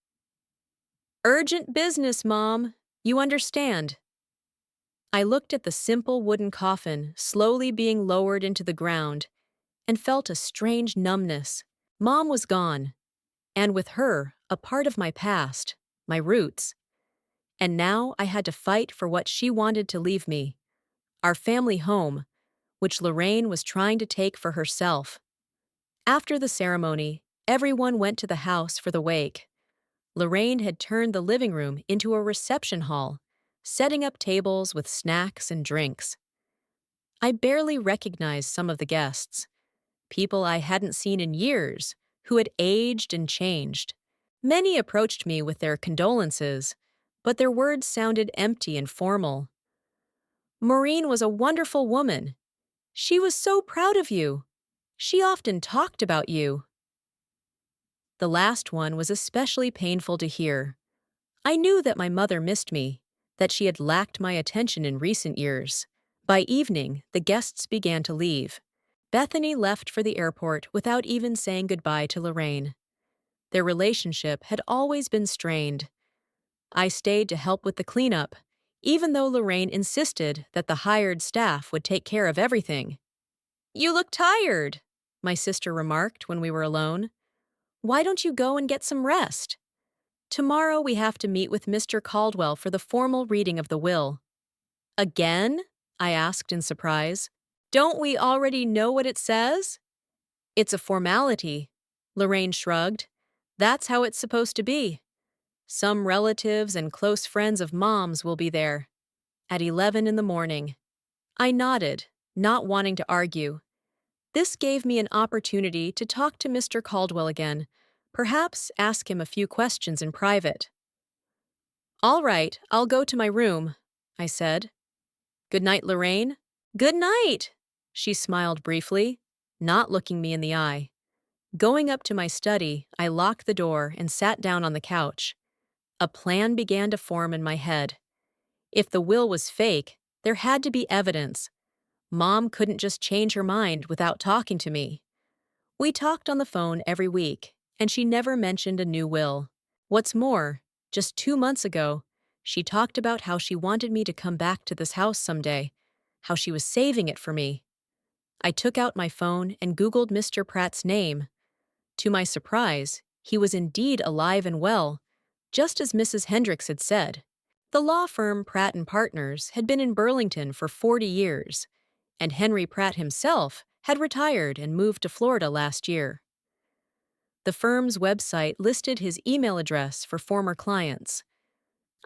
Urgent business, Mom. You understand. I looked at the simple wooden coffin slowly being lowered into the ground and felt a strange numbness. Mom was gone, and with her, a part of my past, my roots. And now I had to fight for what she wanted to leave me, our family home, which Lorraine was trying to take for herself. After the ceremony, everyone went to the house for the wake. Lorraine had turned the living room into a reception hall, setting up tables with snacks and drinks. I barely recognized some of the guests, people I hadn't seen in years, who had aged and changed. Many approached me with their condolences, but their words sounded empty and formal. Maureen was a wonderful woman. She was so proud of you. She often talked about you. The last one was especially painful to hear. I knew that my mother missed me, that she had lacked my attention in recent years. By evening, the guests began to leave. Bethany left for the airport without even saying goodbye to Lorraine. Their relationship had always been strained. I stayed to help with the cleanup, even though Lorraine insisted that the hired staff would take care of everything. "You look tired," my sister remarked when we were alone. "Why don't you go and get some rest? Tomorrow we have to meet with Mr. Caldwell for the formal reading of the will." "Again?" I asked in surprise. "Don't we already know what it says?" "It's a formality," Lorraine shrugged. "That's how it's supposed to be. Some relatives and close friends of Mom's will be there. At 11 in the morning." I nodded, not wanting to argue. This gave me an opportunity to talk to Mr. Caldwell again, perhaps ask him a few questions in private. "All right, I'll go to my room," I said. "Good night, Lorraine." "Good night," she smiled briefly, not looking me in the eye. Going up to my study, I locked the door and sat down on the couch. A plan began to form in my head. If the will was fake, there had to be evidence. Mom couldn't just change her mind without talking to me. We talked on the phone every week, and she never mentioned a new will. What's more, just 2 months ago, she talked about how she wanted me to come back to this house someday, how she was saving it for me. I took out my phone and Googled Mr. Pratt's name. To my surprise, he was indeed alive and well, just as Mrs. Hendricks had said. The law firm Pratt and Partners had been in Burlington for 40 years, and Henry Pratt himself had retired and moved to Florida last year. The firm's website listed his email address for former clients.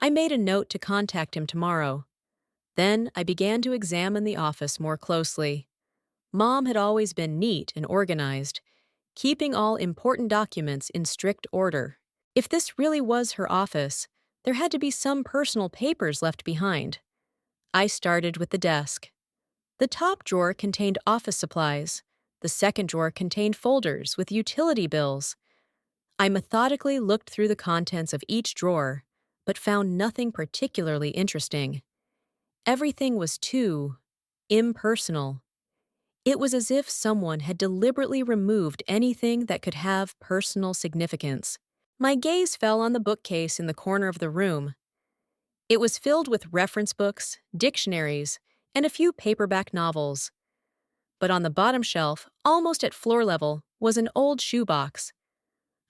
I made a note to contact him tomorrow. Then I began to examine the office more closely. Mom had always been neat and organized, keeping all important documents in strict order. If this really was her office, there had to be some personal papers left behind. I started with the desk. The top drawer contained office supplies. The second drawer contained folders with utility bills. I methodically looked through the contents of each drawer, but found nothing particularly interesting. Everything was too impersonal. It was as if someone had deliberately removed anything that could have personal significance. My gaze fell on the bookcase in the corner of the room. It was filled with reference books, dictionaries, and a few paperback novels. But on the bottom shelf, almost at floor level, was an old shoebox.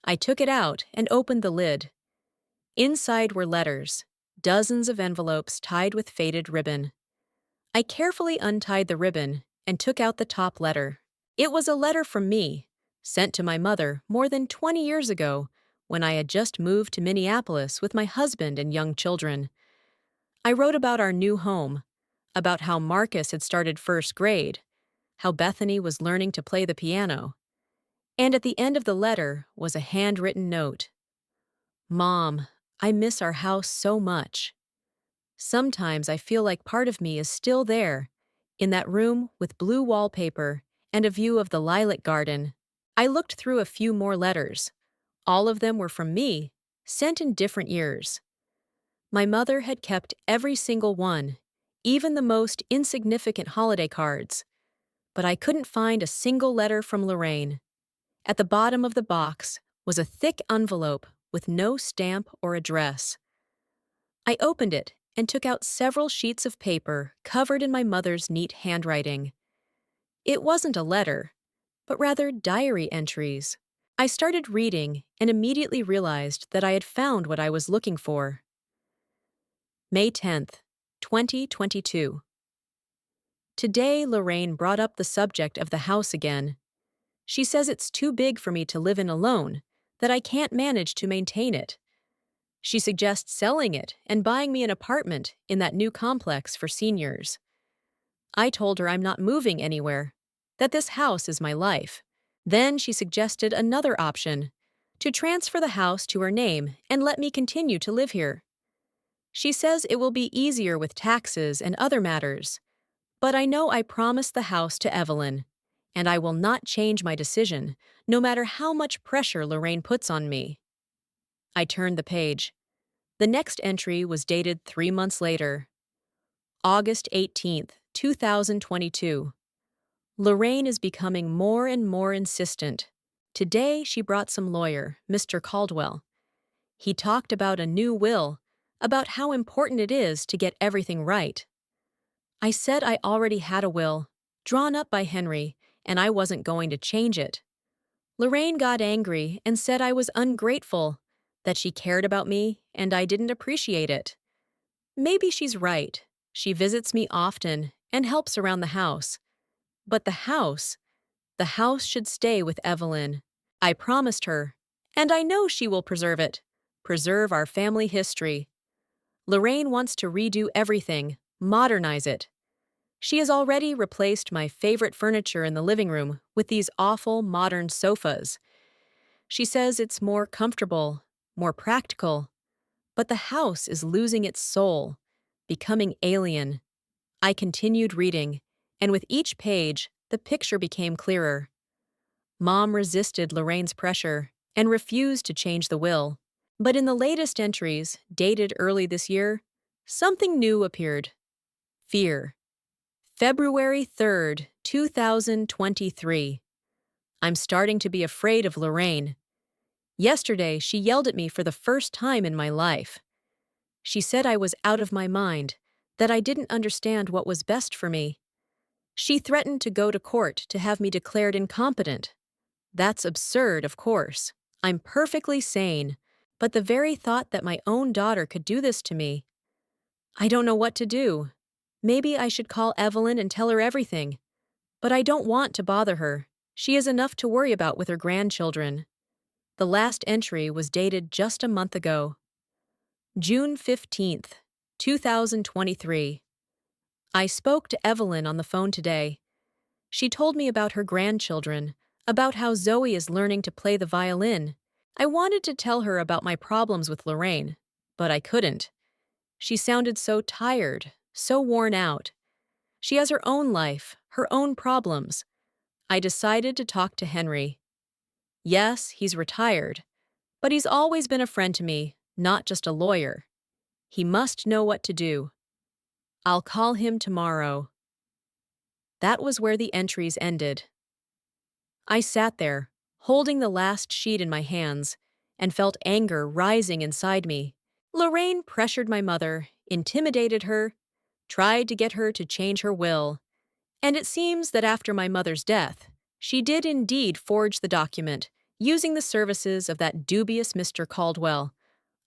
I took it out and opened the lid. Inside were letters, dozens of envelopes tied with faded ribbon. I carefully untied the ribbon and took out the top letter. It was a letter from me, sent to my mother more than 20 years ago when I had just moved to Minneapolis with my husband and young children. I wrote about our new home, about how Marcus had started first grade, how Bethany was learning to play the piano. And at the end of the letter was a handwritten note. "Mom, I miss our house so much. Sometimes I feel like part of me is still there, in that room with blue wallpaper and a view of the lilac garden." I looked through a few more letters. All of them were from me, sent in different years. My mother had kept every single one, even the most insignificant holiday cards. But I couldn't find a single letter from Lorraine. At the bottom of the box was a thick envelope with no stamp or address. I opened it and took out several sheets of paper covered in my mother's neat handwriting. It wasn't a letter, but rather diary entries. I started reading and immediately realized that I had found what I was looking for. May 10th, 2022. Today, Lorraine brought up the subject of the house again. She says it's too big for me to live in alone, that I can't manage to maintain it. She suggests selling it and buying me an apartment in that new complex for seniors. I told her I'm not moving anywhere, that this house is my life. Then she suggested another option, to transfer the house to her name and let me continue to live here. She says it will be easier with taxes and other matters, But I know I promised the house to Evelyn, and I will not change my decision, no matter how much pressure Lorraine puts on me. I turned the page. The next entry was dated 3 months later, August 18th, 2022. Lorraine is becoming more and more insistent. Today she brought some lawyer, Mr. Caldwell. He talked about a new will, about how important it is to get everything right. I said I already had a will, drawn up by Henry, and I wasn't going to change it. Lorraine got angry and said I was ungrateful, that she cared about me and I didn't appreciate it. Maybe she's right. She visits me often and helps around the house. But the house should stay with Evelyn. I promised her, and I know she will preserve it, preserve our family history. Lorraine wants to redo everything, modernize it. She has already replaced my favorite furniture in the living room with these awful modern sofas. She says it's more comfortable, more practical. But the house is losing its soul, becoming alien. I continued reading, and with each page, the picture became clearer. Mom resisted Lorraine's pressure and refused to change the will. But in the latest entries, dated early this year, something new appeared. Fear. February 3rd, 2023. I'm starting to be afraid of Lorraine. Yesterday, she yelled at me for the first time in my life. She said I was out of my mind, that I didn't understand what was best for me. She threatened to go to court to have me declared incompetent. That's absurd, of course. I'm perfectly sane, but the very thought that my own daughter could do this to me. I don't know what to do. Maybe I should call Evelyn and tell her everything. But I don't want to bother her. She has enough to worry about with her grandchildren. The last entry was dated just a month ago. June 15th, 2023. I spoke to Evelyn on the phone today. She told me about her grandchildren, about how Zoe is learning to play the violin. I wanted to tell her about my problems with Lorraine, but I couldn't. She sounded so tired, so worn out. She has her own life, her own problems. I decided to talk to Henry. Yes, he's retired, but he's always been a friend to me, not just a lawyer. He must know what to do. I'll call him tomorrow. That was where the entries ended. I sat there, holding the last sheet in my hands, and felt anger rising inside me. Lorraine pressured my mother, intimidated her, tried to get her to change her will. And it seems that after my mother's death, she did indeed forge the document, using the services of that dubious Mr. Caldwell.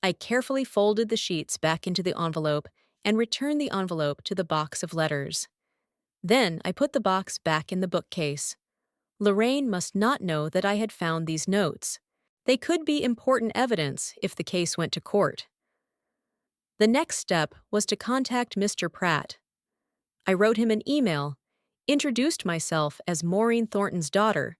I carefully folded the sheets back into the envelope and returned the envelope to the box of letters. Then I put the box back in the bookcase. Lorraine must not know that I had found these notes. They could be important evidence if the case went to court. The next step was to contact Mr. Pratt. I wrote him an email, introduced myself as Maureen Thornton's daughter,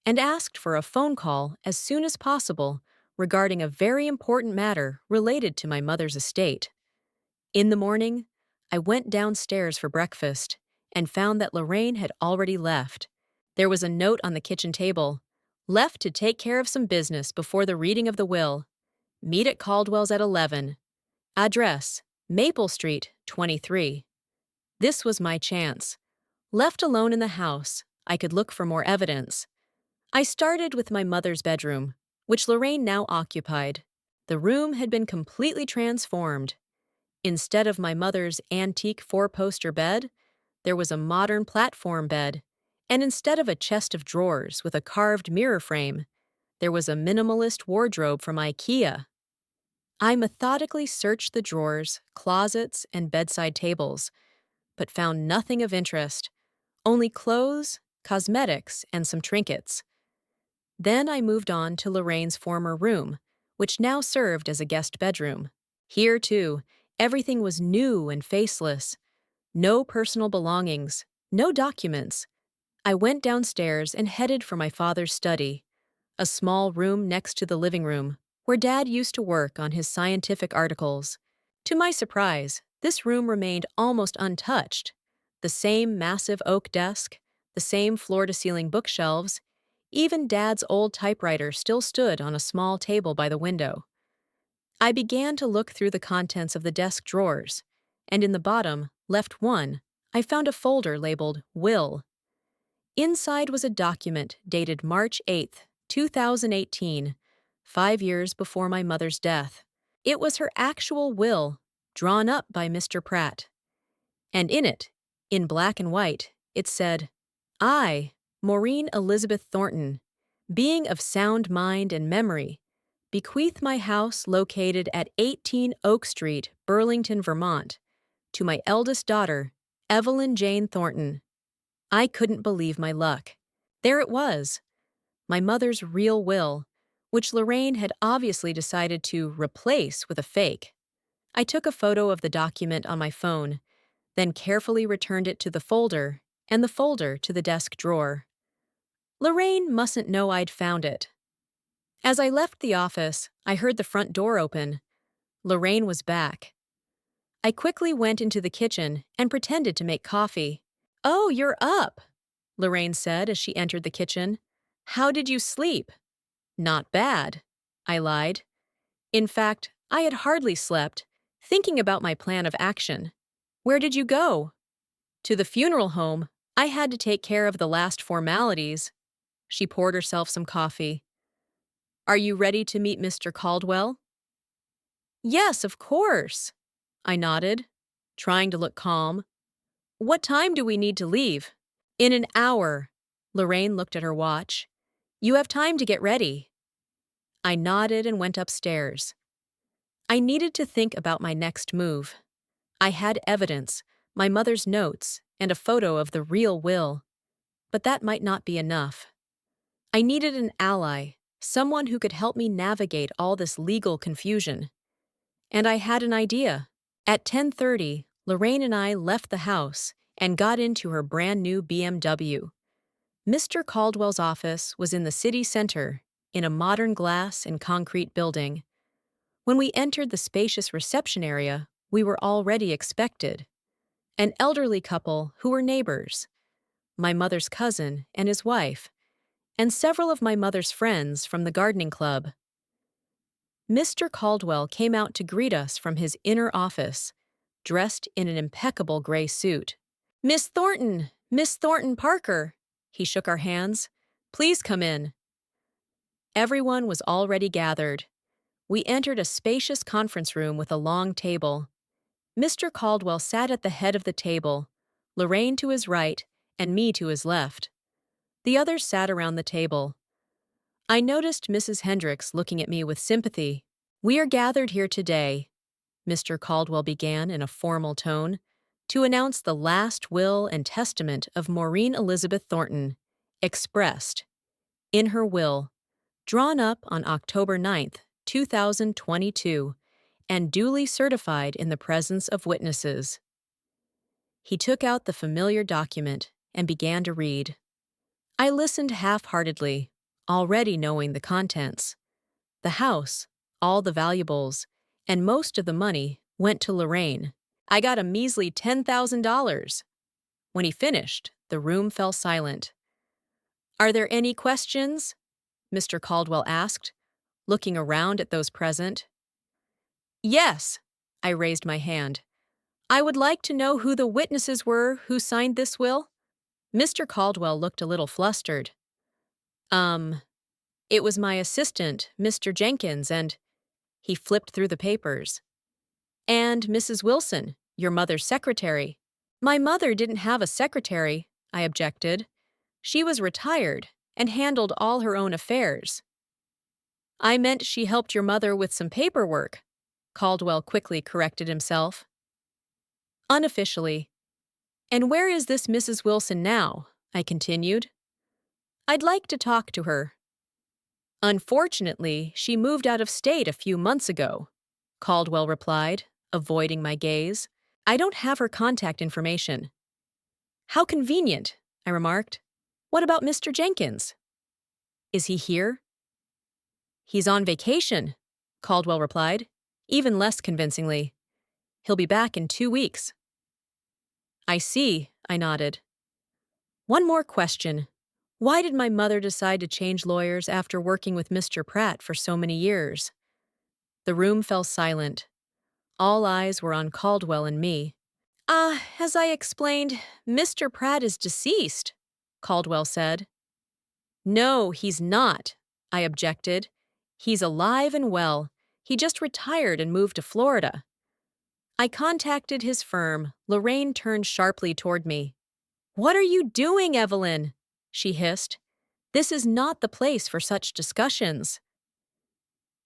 and asked for a phone call as soon as possible regarding a very important matter related to my mother's estate. In the morning, I went downstairs for breakfast and found that Lorraine had already left. There was a note on the kitchen table, left to take care of some business before the reading of the will. Meet at Caldwell's at 11. Address, Maple Street, 23. This was my chance. Left alone in the house, I could look for more evidence. I started with my mother's bedroom, which Lorraine now occupied. The room had been completely transformed. Instead of my mother's antique four-poster bed, there was a modern platform bed, and instead of a chest of drawers with a carved mirror frame, there was a minimalist wardrobe from IKEA. I methodically searched the drawers, closets, and bedside tables, but found nothing of interest, only clothes, cosmetics, and some trinkets. Then I moved on to Lorraine's former room, which now served as a guest bedroom. Here, too, everything was new and faceless. No personal belongings, no documents. I went downstairs and headed for my father's study, a small room next to the living room, where Dad used to work on his scientific articles. To my surprise, this room remained almost untouched. The same massive oak desk, the same floor-to-ceiling bookshelves, even Dad's old typewriter still stood on a small table by the window. I began to look through the contents of the desk drawers, and in the bottom, left one, I found a folder labeled Will. Inside was a document dated March 8th, 2018, 5 years before my mother's death. It was her actual will, drawn up by Mr. Pratt. And in it, in black and white, it said, I, Maureen Elizabeth Thornton, being of sound mind and memory, bequeath my house located at 18 Oak Street, Burlington, Vermont, to my eldest daughter, Evelyn Jane Thornton. I couldn't believe my luck. There it was, my mother's real will, which Lorraine had obviously decided to replace with a fake. I took a photo of the document on my phone, then carefully returned it to the folder and the folder to the desk drawer. Lorraine mustn't know I'd found it. As I left the office, I heard the front door open. Lorraine was back. I quickly went into the kitchen and pretended to make coffee. "Oh, you're up," Lorraine said as she entered the kitchen. "How did you sleep?" "Not bad," I lied. In fact, I had hardly slept, thinking about my plan of action. "Where did you go?" "To the funeral home. I had to take care of the last formalities." She poured herself some coffee. "Are you ready to meet Mr. Caldwell?" "Yes, of course," I nodded, trying to look calm. "What time do we need to leave?" "In an hour." Lorraine looked at her watch. "You have time to get ready." I nodded and went upstairs. I needed to think about my next move. I had evidence, my mother's notes, and a photo of the real will. But that might not be enough. I needed an ally, someone who could help me navigate all this legal confusion. And I had an idea. At 10:30, Lorraine and I left the house and got into her brand new BMW. Mr. Caldwell's office was in the city center, in a modern glass and concrete building. When we entered the spacious reception area, we were already expected. An elderly couple who were neighbors, my mother's cousin and his wife, and several of my mother's friends from the gardening club. Mr. Caldwell came out to greet us from his inner office, dressed in an impeccable gray suit. "Miss Thornton! Miss Thornton Parker!" He shook our hands. "Please come in." Everyone was already gathered. We entered a spacious conference room with a long table. Mr. Caldwell sat at the head of the table, Lorraine to his right and me to his left. The others sat around the table. I noticed Mrs. Hendricks looking at me with sympathy. "We are gathered here today," Mr. Caldwell began in a formal tone, "to announce the last will and testament of Maureen Elizabeth Thornton, expressed in her will, drawn up on October 9th, 2022, and duly certified in the presence of witnesses." He took out the familiar document and began to read. I listened half-heartedly, already knowing the contents. The house, all the valuables, and most of the money went to Lorraine. I got a measly $10,000. When he finished, the room fell silent. "Are there any questions?" Mr. Caldwell asked, looking around at those present. "Yes," I raised my hand. "I would like to know who the witnesses were who signed this will." Mr. Caldwell looked a little flustered. It was my assistant, Mr. Jenkins, and—" He flipped through the papers. "And Mrs. Wilson, your mother's secretary." "My mother didn't have a secretary," I objected. "She was retired and handled all her own affairs." "I meant she helped your mother with some paperwork," Caldwell quickly corrected himself. Unofficially. "And where is this Mrs. Wilson now?" I continued. "I'd like to talk to her." "Unfortunately, she moved out of state a few months ago," Caldwell replied, avoiding my gaze. "I don't have her contact information." "How convenient," I remarked. "What about Mr. Jenkins?" "Is he here?" "He's on vacation," Caldwell replied, even less convincingly. "He'll be back in 2 weeks." "I see," I nodded. One more question. Why did my mother decide to change lawyers after working with Mr. Pratt for so many years? The room fell silent. All eyes were on Caldwell and me. As I explained, Mr. Pratt is deceased, Caldwell said. No, he's not, I objected. He's alive and well. He just retired and moved to Florida. I contacted his firm. Lorraine turned sharply toward me. What are you doing, Evelyn? She hissed. This is not the place for such discussions.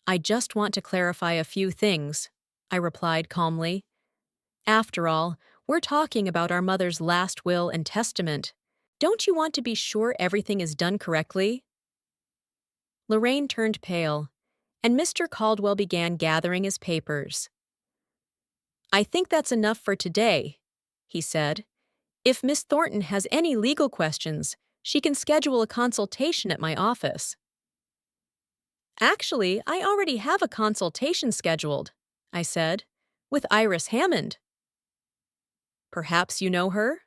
I just want to clarify a few things, I replied calmly. After all, we're talking about our mother's last will and testament. Don't you want to be sure everything is done correctly? Lorraine turned pale, and Mr. Caldwell began gathering his papers. I think that's enough for today, he said. If Miss Thornton has any legal questions, she can schedule a consultation at my office. Actually, I already have a consultation scheduled, I said, with Iris Hammond. Perhaps you know her?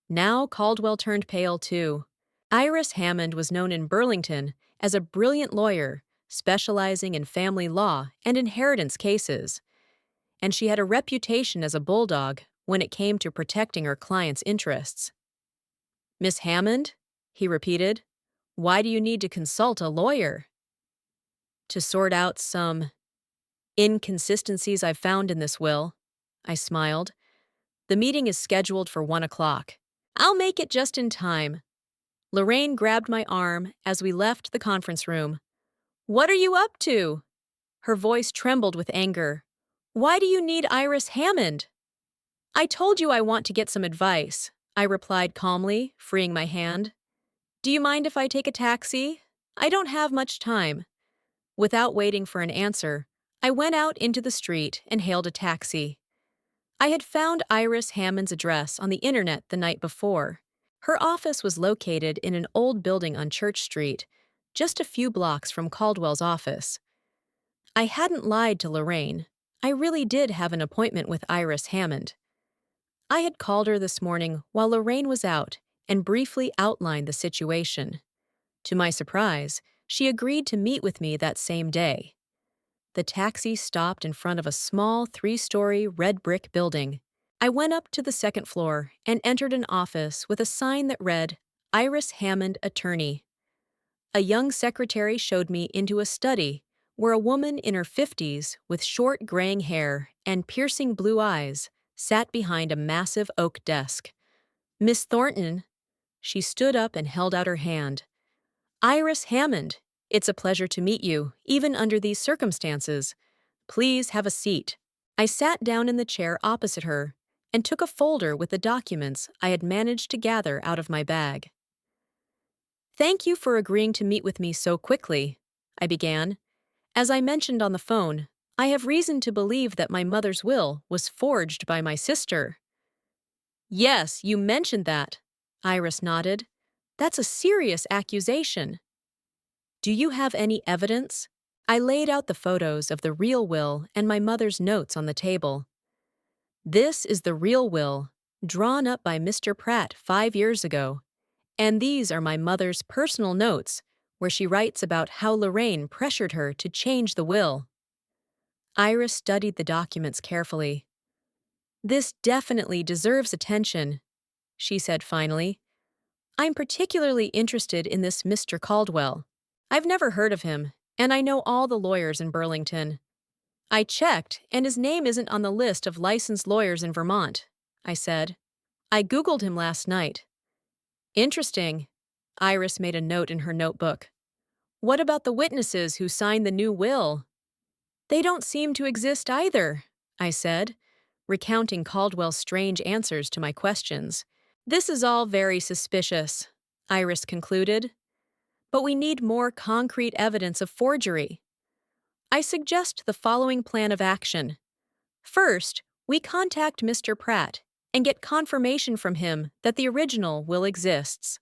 Now Caldwell turned pale too. Iris Hammond was known in Burlington as a brilliant lawyer, specializing in family law and inheritance cases, and she had a reputation as a bulldog when it came to protecting her clients' interests. Miss Hammond? He repeated. Why do you need to consult a lawyer? To sort out some inconsistencies I've found in this will, I smiled. The meeting is scheduled for 1 o'clock. I'll make it just in time. Lorraine grabbed my arm as we left the conference room. What are you up to? Her voice trembled with anger. Why do you need Iris Hammond? I told you I want to get some advice, I replied calmly, freeing my hand. Do you mind if I take a taxi? I don't have much time. Without waiting for an answer, I went out into the street and hailed a taxi. I had found Iris Hammond's address on the internet the night before. Her office was located in an old building on Church Street, just a few blocks from Caldwell's office. I hadn't lied to Lorraine. I really did have an appointment with Iris Hammond. I had called her this morning while Lorraine was out and briefly outlined the situation. To my surprise, she agreed to meet with me that same day. The taxi stopped in front of a small 3-story red brick building. I went up to the second floor and entered an office with a sign that read, Iris Hammond, Attorney. A young secretary showed me into a study where a woman in her 50s with short graying hair and piercing blue eyes sat behind a massive oak desk. Miss Thornton. She stood up and held out her hand. Iris Hammond, it's a pleasure to meet you, even under these circumstances. Please have a seat. I sat down in the chair opposite her and took a folder with the documents I had managed to gather out of my bag. Thank you for agreeing to meet with me so quickly, I began. As I mentioned on the phone, I have reason to believe that my mother's will was forged by my sister. Yes, you mentioned that, Iris nodded. That's a serious accusation. Do you have any evidence? I laid out the photos of the real will and my mother's notes on the table. This is the real will, drawn up by Mr. Pratt 5 years ago, and these are my mother's personal notes, where she writes about how Lorraine pressured her to change the will. Iris studied the documents carefully. This definitely deserves attention, she said finally. I'm particularly interested in this Mr. Caldwell. I've never heard of him, and I know all the lawyers in Burlington. I checked, and his name isn't on the list of licensed lawyers in Vermont, I said. I Googled him last night. Interesting. Iris made a note in her notebook. What about the witnesses who signed the new will? They don't seem to exist either, I said, recounting Caldwell's strange answers to my questions. This is all very suspicious, Iris concluded. But we need more concrete evidence of forgery. I suggest the following plan of action. First, we contact Mr. Pratt and get confirmation from him that the original will exists.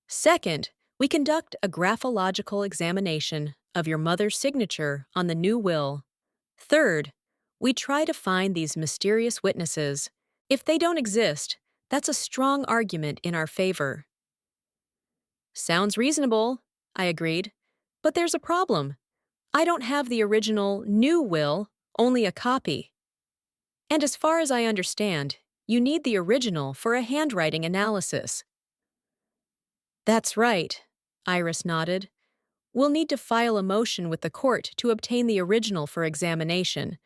Second, we conduct a graphological examination of your mother's signature on the new will. Third, we try to find these mysterious witnesses. If they don't exist, That's a strong argument in our favor. Sounds reasonable, I agreed. But there's a problem. I don't have the original new will, only a copy. And as far as I understand, you need the original for a handwriting analysis. That's right, Iris nodded. We'll need to file a motion with the court to obtain the original for examination.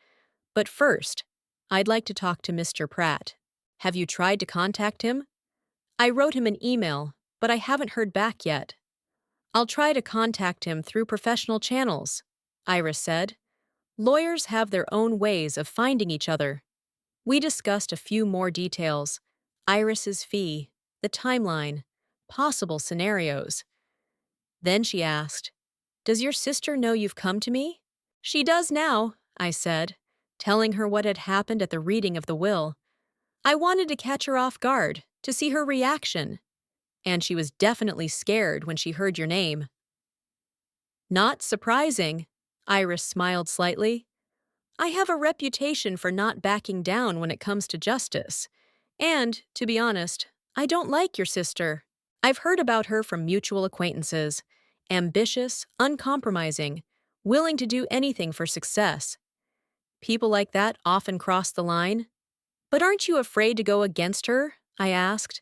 But first, I'd like to talk to Mr. Pratt. Have you tried to contact him? I wrote him an email, but I haven't heard back yet. I'll try to contact him through professional channels, Iris said. Lawyers have their own ways of finding each other. We discussed a few more details: Iris's fee, the timeline, possible scenarios. Then she asked, "Does your sister know you've come to me?" "She does now," I said, telling her what had happened at the reading of the will. I wanted to catch her off guard, to see her reaction. And she was definitely scared when she heard your name. Not surprising, Iris smiled slightly. I have a reputation for not backing down when it comes to justice. And, to be honest, I don't like your sister. I've heard about her from mutual acquaintances. Ambitious, uncompromising, willing to do anything for success. People like that often cross the line. But aren't you afraid to go against her? I asked.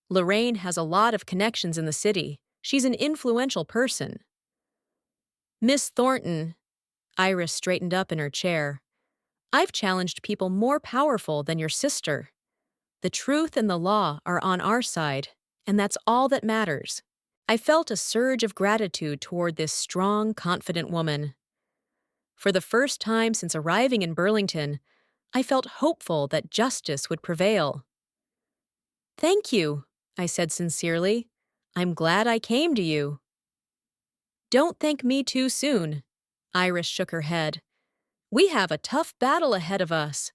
Lorraine has a lot of connections in the city. She's an influential person. Miss Thornton, Iris straightened up in her chair. I've challenged people more powerful than your sister. The truth and the law are on our side, and that's all that matters. I felt a surge of gratitude toward this strong, confident woman. For the first time since arriving in Burlington, I felt hopeful that justice would prevail. Thank you, I said sincerely. I'm glad I came to you. Don't thank me too soon. Iris shook her head. We have a tough battle ahead of us.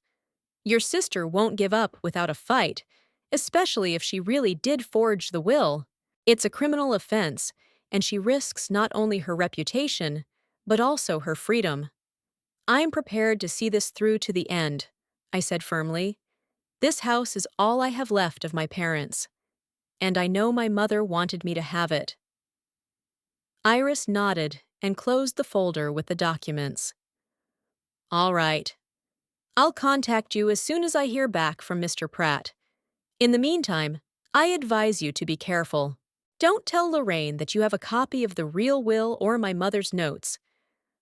Your sister won't give up without a fight, especially if she really did forge the will. It's a criminal offense, and she risks not only her reputation, but also her freedom. I'm prepared to see this through to the end, I said firmly. This house is all I have left of my parents, and I know my mother wanted me to have it. Iris nodded and closed the folder with the documents. All right. I'll contact you as soon as I hear back from Mr. Pratt. In the meantime, I advise you to be careful. Don't tell Lorraine that you have a copy of the real will or my mother's notes.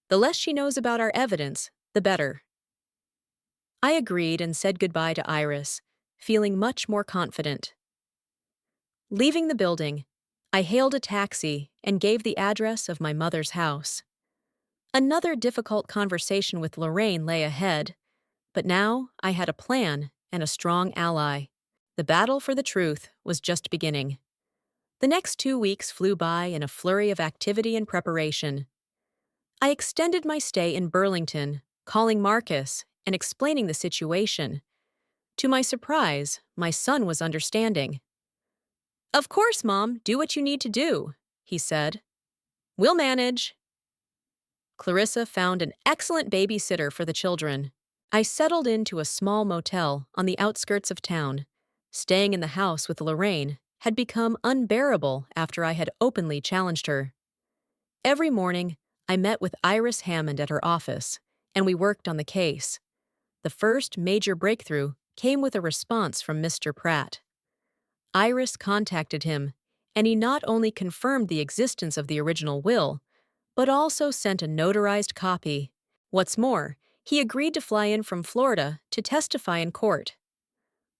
The less she knows about our evidence, the better. I agreed and said goodbye to Iris, feeling much more confident. Leaving the building, I hailed a taxi and gave the address of my mother's house. Another difficult conversation with Lorraine lay ahead, but now I had a plan and a strong ally. The battle for the truth was just beginning. The next 2 weeks flew by in a flurry of activity and preparation. I extended my stay in Burlington, calling Marcus and explaining the situation. To my surprise, my son was understanding. Of course, Mom, do what you need to do, he said. We'll manage. Clarissa found an excellent babysitter for the children. I settled into a small motel on the outskirts of town. Staying in the house with Lorraine had become unbearable after I had openly challenged her. Every morning, I met with Iris Hammond at her office, and we worked on the case. The first major breakthrough came with a response from Mr. Pratt. Iris contacted him, and he not only confirmed the existence of the original will, but also sent a notarized copy. What's more, he agreed to fly in from Florida to testify in court.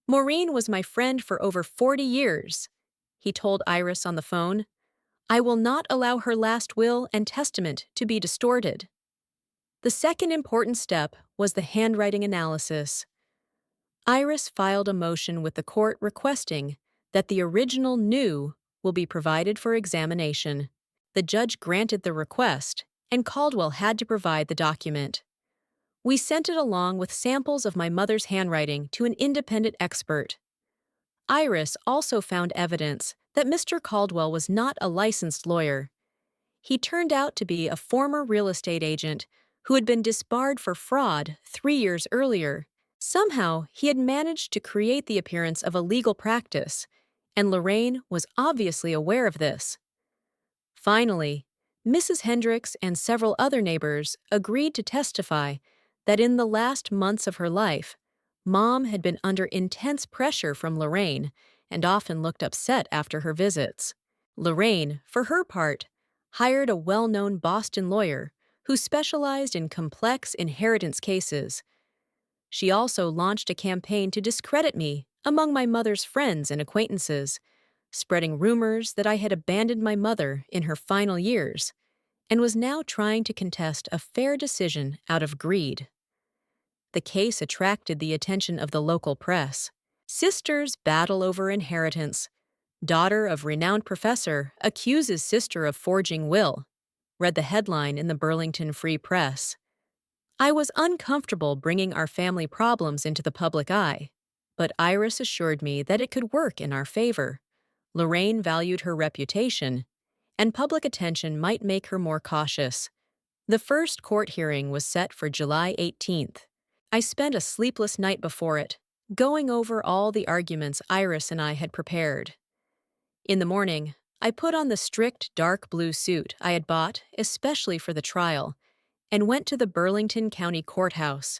Maureen was my friend for over 40 years, he told Iris on the phone. I will not allow her last will and testament to be distorted. The second important step was the handwriting analysis. Iris filed a motion with the court requesting that the original new will be provided for examination. The judge granted the request, and Caldwell had to provide the document. We sent it along with samples of my mother's handwriting to an independent expert. Iris also found evidence that Mr. Caldwell was not a licensed lawyer. He turned out to be a former real estate agent who had been disbarred for fraud 3 years earlier. Somehow, he had managed to create the appearance of a legal practice, and Lorraine was obviously aware of this. Finally, Mrs. Hendricks and several other neighbors agreed to testify that in the last months of her life, Mom had been under intense pressure from Lorraine and often looked upset after her visits. Lorraine, for her part, hired a well-known Boston lawyer who specialized in complex inheritance cases. She also launched a campaign to discredit me among my mother's friends and acquaintances, spreading rumors that I had abandoned my mother in her final years and was now trying to contest a fair decision out of greed. The case attracted the attention of the local press. Sisters battle over inheritance. Daughter of renowned professor accuses sister of forging will, read the headline in the Burlington Free Press. I was uncomfortable bringing our family problems into the public eye, but Iris assured me that it could work in our favor. Lorraine valued her reputation, and public attention might make her more cautious. The first court hearing was set for July 18th. I spent a sleepless night before it, going over all the arguments Iris and I had prepared. In the morning, I put on the strict dark blue suit I had bought especially for the trial and went to the Burlington County Courthouse.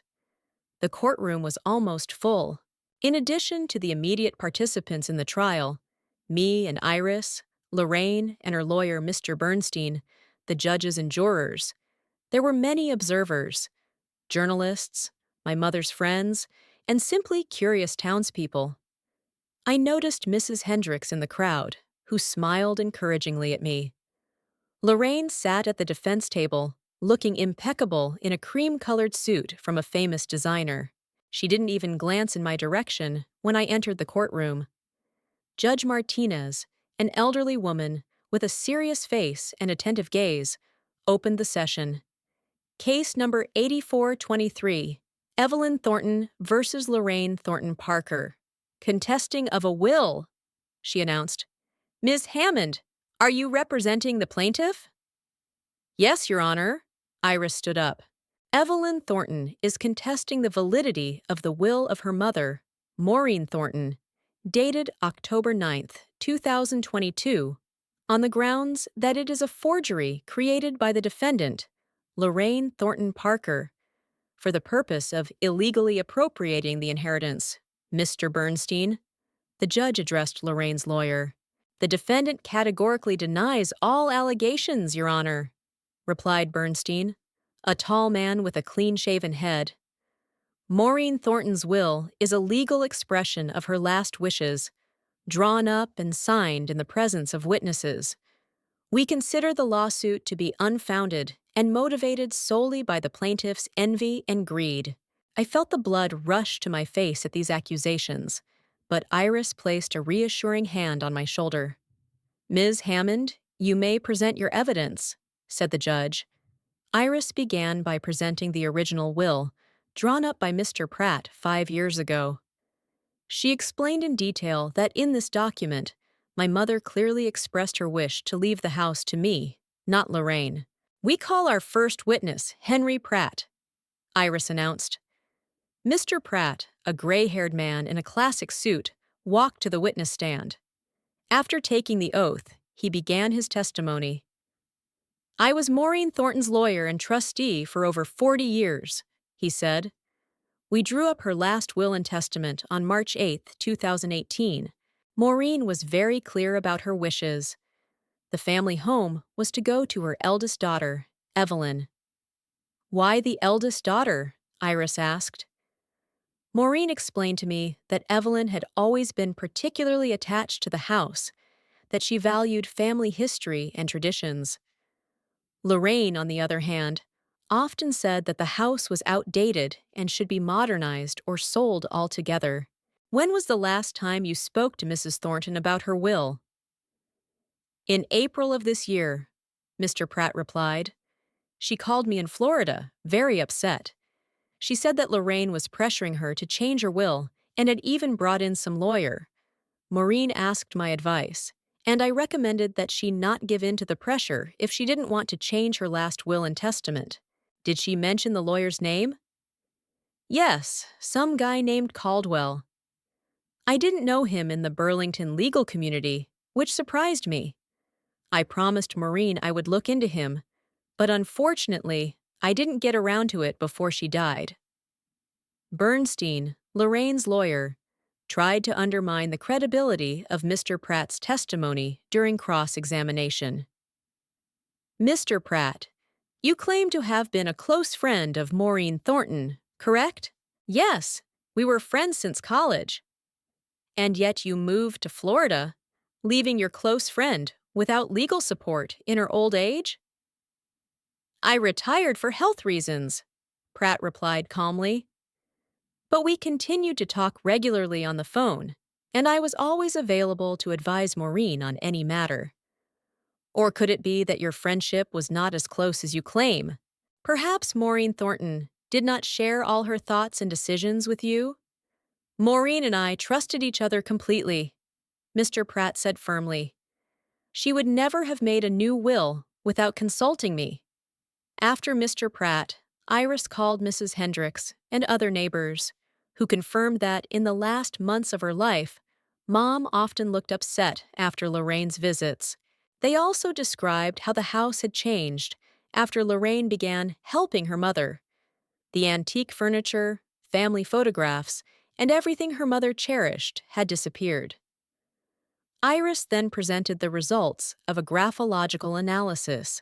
The courtroom was almost full. In addition to the immediate participants in the trial, me and Iris, Lorraine and her lawyer Mr. Bernstein, the judges and jurors, there were many observers, journalists, my mother's friends, and simply curious townspeople. I noticed Mrs. Hendricks in the crowd, who smiled encouragingly at me. Lorraine sat at the defense table, looking impeccable in a cream-colored suit from a famous designer. She didn't even glance in my direction when I entered the courtroom. Judge Martinez, an elderly woman with a serious face and attentive gaze, opened the session. Case number 8423, Evelyn Thornton versus Lorraine Thornton Parker. Contesting of a will, she announced. Ms. Hammond, are you representing the plaintiff? Yes, Your Honor. Iris stood up. Evelyn Thornton is contesting the validity of the will of her mother, Maureen Thornton, dated October 9th, 2022, on the grounds that it is a forgery created by the defendant, Lorraine Thornton Parker, for the purpose of illegally appropriating the inheritance. Mr. Bernstein, the judge addressed Lorraine's lawyer. The defendant categorically denies all allegations, Your Honor, replied Bernstein, a tall man with a clean-shaven head. Maureen Thornton's will is a legal expression of her last wishes, drawn up and signed in the presence of witnesses. We consider the lawsuit to be unfounded and motivated solely by the plaintiff's envy and greed. I felt the blood rush to my face at these accusations, but Iris placed a reassuring hand on my shoulder. Ms. Hammond, you may present your evidence, said the judge. Iris began by presenting the original will, drawn up by Mr. Pratt 5 years ago. She explained in detail that in this document, my mother clearly expressed her wish to leave the house to me, not Lorraine. We call our first witness Henry Pratt, Iris announced. Mr. Pratt, a gray-haired man in a classic suit, walked to the witness stand. After taking the oath, he began his testimony. I was Maureen Thornton's lawyer and trustee for over 40 years, he said. We drew up her last will and testament on March 8, 2018. Maureen was very clear about her wishes. The family home was to go to her eldest daughter, Evelyn. Why the eldest daughter? Iris asked. Maureen explained to me that Evelyn had always been particularly attached to the house, that she valued family history and traditions. Lorraine, on the other hand, often said that the house was outdated and should be modernized or sold altogether. When was the last time you spoke to Mrs. Thornton about her will? In April of this year, Mr. Pratt replied. She called me in Florida, very upset. She said that Lorraine was pressuring her to change her will and had even brought in some lawyer. Maureen asked my advice, and I recommended that she not give in to the pressure if she didn't want to change her last will and testament. Did she mention the lawyer's name? Yes, some guy named Caldwell. I didn't know him in the Burlington legal community, which surprised me. I promised Maureen I would look into him, but unfortunately, I didn't get around to it before she died. Bernstein, Lorraine's lawyer, tried to undermine the credibility of Mr. Pratt's testimony during cross-examination. Mr. Pratt, you claim to have been a close friend of Maureen Thornton, correct? Yes, we were friends since college. And yet you moved to Florida, leaving your close friend without legal support in her old age? I retired for health reasons, Pratt replied calmly. But we continued to talk regularly on the phone, and I was always available to advise Maureen on any matter. Or could it be that your friendship was not as close as you claim? Perhaps Maureen Thornton did not share all her thoughts and decisions with you? Maureen and I trusted each other completely, Mr. Pratt said firmly. She would never have made a new will without consulting me. After Mr. Pratt, Iris called Mrs. Hendricks and other neighbors, who confirmed that in the last months of her life, Mom often looked upset after Lorraine's visits. They also described how the house had changed after Lorraine began helping her mother. The antique furniture, family photographs, and everything her mother cherished had disappeared. Iris then presented the results of a graphological analysis.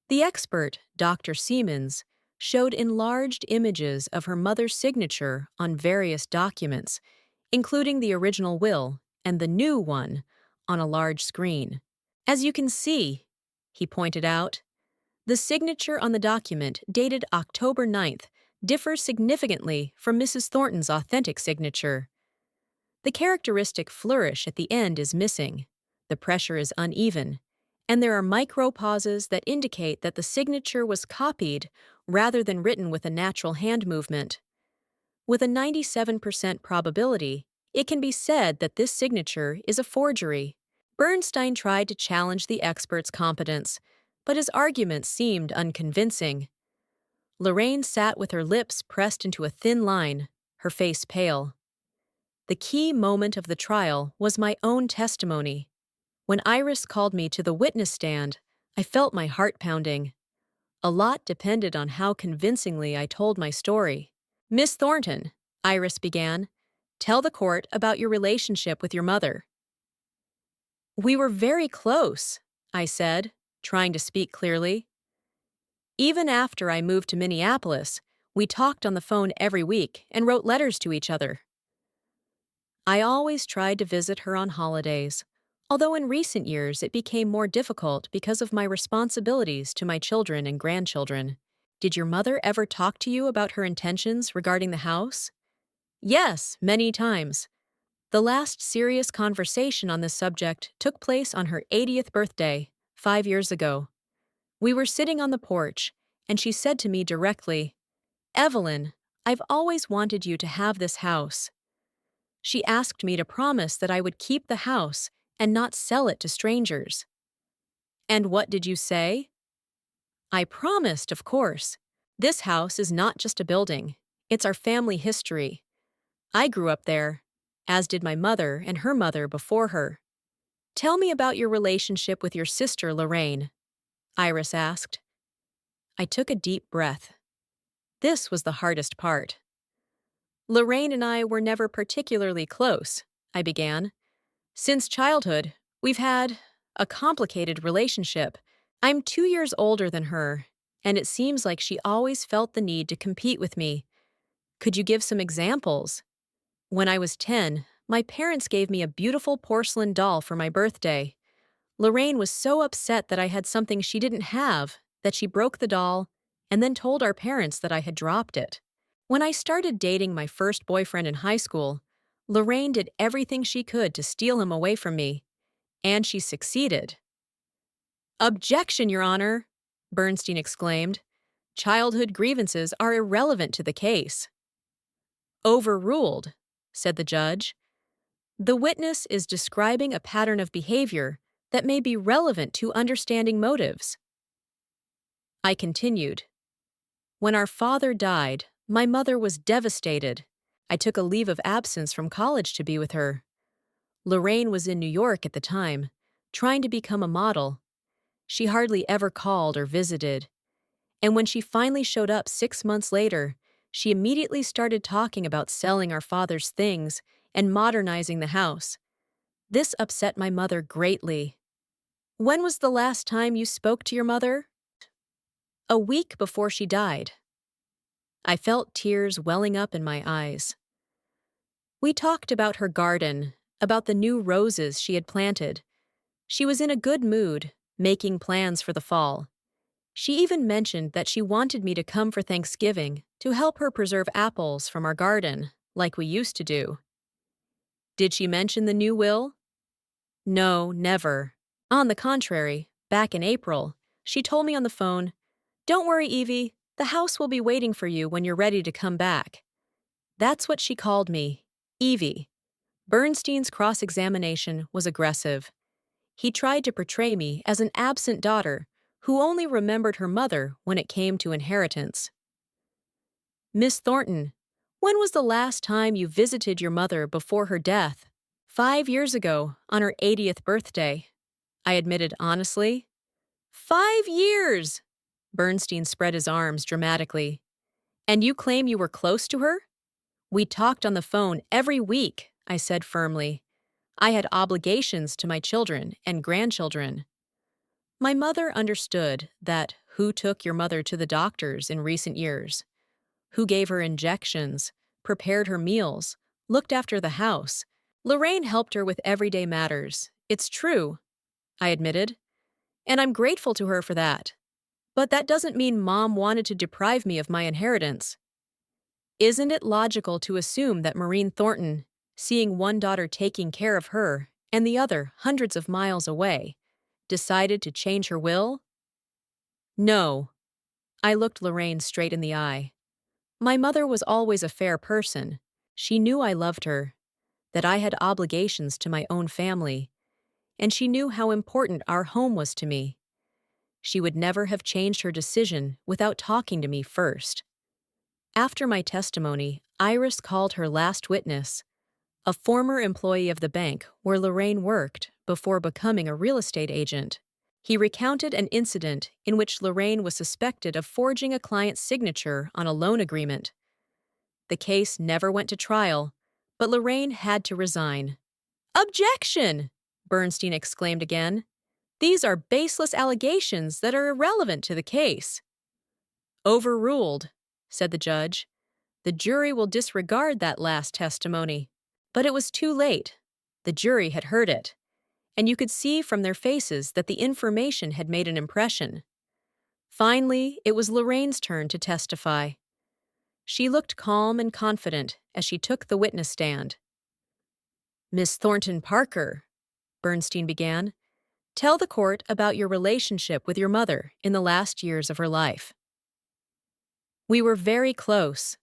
The expert, Dr. Siemens, showed enlarged images of her mother's signature on various documents, including the original will and the new one, on a large screen. As you can see, he pointed out, the signature on the document dated October 9th differs significantly from Mrs. Thornton's authentic signature. The characteristic flourish at the end is missing, the pressure is uneven, and there are micro-pauses that indicate that the signature was copied rather than written with a natural hand movement. With a 97% probability, it can be said that this signature is a forgery. Bernstein tried to challenge the expert's competence, but his arguments seemed unconvincing. Lorraine sat with her lips pressed into a thin line, her face pale. The key moment of the trial was my own testimony. When Iris called me to the witness stand, I felt my heart pounding. A lot depended on how convincingly I told my story. Miss Thornton, Iris began, tell the court about your relationship with your mother. We were very close, I said, trying to speak clearly. Even after I moved to Minneapolis, we talked on the phone every week and wrote letters to each other. I always tried to visit her on holidays, although in recent years it became more difficult because of my responsibilities to my children and grandchildren. Did your mother ever talk to you about her intentions regarding the house? Yes, many times. The last serious conversation on this subject took place on her 80th birthday, 5 years ago. We were sitting on the porch, and she said to me directly, "Evelyn, I've always wanted you to have this house." She asked me to promise that I would keep the house and not sell it to strangers. And what did you say? I promised, of course. This house is not just a building. It's our family history. I grew up there, as did my mother and her mother before her. Tell me about your relationship with your sister, Lorraine, Iris asked. I took a deep breath. This was the hardest part. Lorraine and I were never particularly close, I began. Since childhood, we've had a complicated relationship. I'm 2 years older than her, and it seems like she always felt the need to compete with me. Could you give some examples? When I was 10, my parents gave me a beautiful porcelain doll for my birthday. Lorraine was so upset that I had something she didn't have that she broke the doll and then told our parents that I had dropped it. When I started dating my first boyfriend in high school, Lorraine did everything she could to steal him away from me, and she succeeded. Objection, Your Honor, Bernstein exclaimed. Childhood grievances are irrelevant to the case. Overruled, said the judge. The witness is describing a pattern of behavior that may be relevant to understanding motives. I continued. When our father died, My mother was devastated. I took a leave of absence from college to be with her. Lorraine was in New York at the time, trying to become a model. She hardly ever called or visited. And when she finally showed up 6 months later, she immediately started talking about selling our father's things and modernizing the house. This upset my mother greatly. When was the last time you spoke to your mother? A week before she died. I felt tears welling up in my eyes. We talked about her garden, about the new roses she had planted. She was in a good mood, making plans for the fall. She even mentioned that she wanted me to come for Thanksgiving to help her preserve apples from our garden, like we used to do. Did she mention the new will? No, never. On the contrary, back in April, she told me on the phone, "Don't worry, Evie, the house will be waiting for you when you're ready to come back." That's what she called me, Evie. Bernstein's cross-examination was aggressive. He tried to portray me as an absent daughter who only remembered her mother when it came to inheritance. Miss Thornton, when was the last time you visited your mother before her death? 5 years ago, on her 80th birthday. I admitted honestly. 5 years! Bernstein spread his arms dramatically. And you claim you were close to her? We talked on the phone every week, I said firmly. I had obligations to my children and grandchildren. My mother understood that who took your mother to the doctors in recent years, who gave her injections, prepared her meals, looked after the house. Lorraine helped her with everyday matters. It's true, I admitted, and I'm grateful to her for that. But that doesn't mean Mom wanted to deprive me of my inheritance. Isn't it logical to assume that Maureen Thornton, seeing one daughter taking care of her and the other hundreds of miles away, decided to change her will? No. I looked Lorraine straight in the eye. My mother was always a fair person. She knew I loved her, that I had obligations to my own family, and she knew how important our home was to me. She would never have changed her decision without talking to me first. After my testimony, Iris called her last witness, a former employee of the bank where Lorraine worked before becoming a real estate agent. He recounted an incident in which Lorraine was suspected of forging a client's signature on a loan agreement. The case never went to trial, but Lorraine had to resign. "Objection!" Bernstein exclaimed again. "These are baseless allegations that are irrelevant to the case." "Overruled," said the judge. "The jury will disregard that last testimony." But it was too late. The jury had heard it, and you could see from their faces that the information had made an impression. Finally, it was Lorraine's turn to testify. She looked calm and confident as she took the witness stand. "Miss Thornton Parker," Bernstein began, "tell the court about your relationship with your mother in the last years of her life." "We were very close,"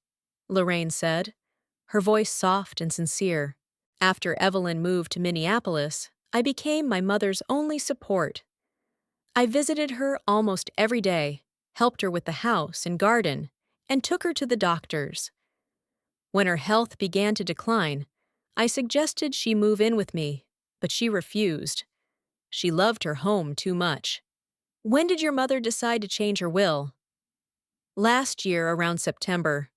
Lorraine said, her voice soft and sincere. "After Evelyn moved to Minneapolis, I became my mother's only support. I visited her almost every day, helped her with the house and garden, and took her to the doctors. When her health began to decline, I suggested she move in with me, but she refused. She loved her home too much." "When did your mother decide to change her will?" "Last year, around September."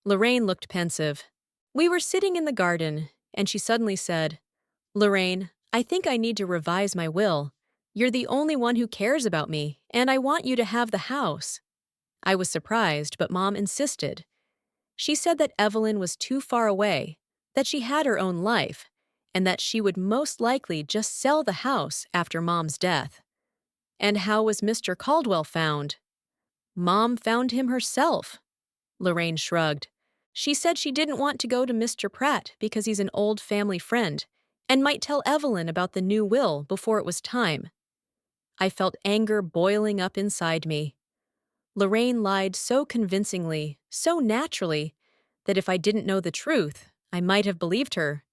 Lorraine looked pensive. "We were sitting in the garden, and she suddenly said, 'Lorraine, I think I need to revise my will. You're the only one who cares about me, and I want you to have the house.' I was surprised, but Mom insisted. She said that Evelyn was too far away, that she had her own life, and that she would most likely just sell the house after Mom's death." "And how was Mr. Caldwell found?" "Mom found him herself." Lorraine shrugged. "She said she didn't want to go to Mr. Pratt because he's an old family friend and might tell Evelyn about the new will before it was time." I felt anger boiling up inside me. Lorraine lied so convincingly, so naturally, that if I didn't know the truth, I might have believed her.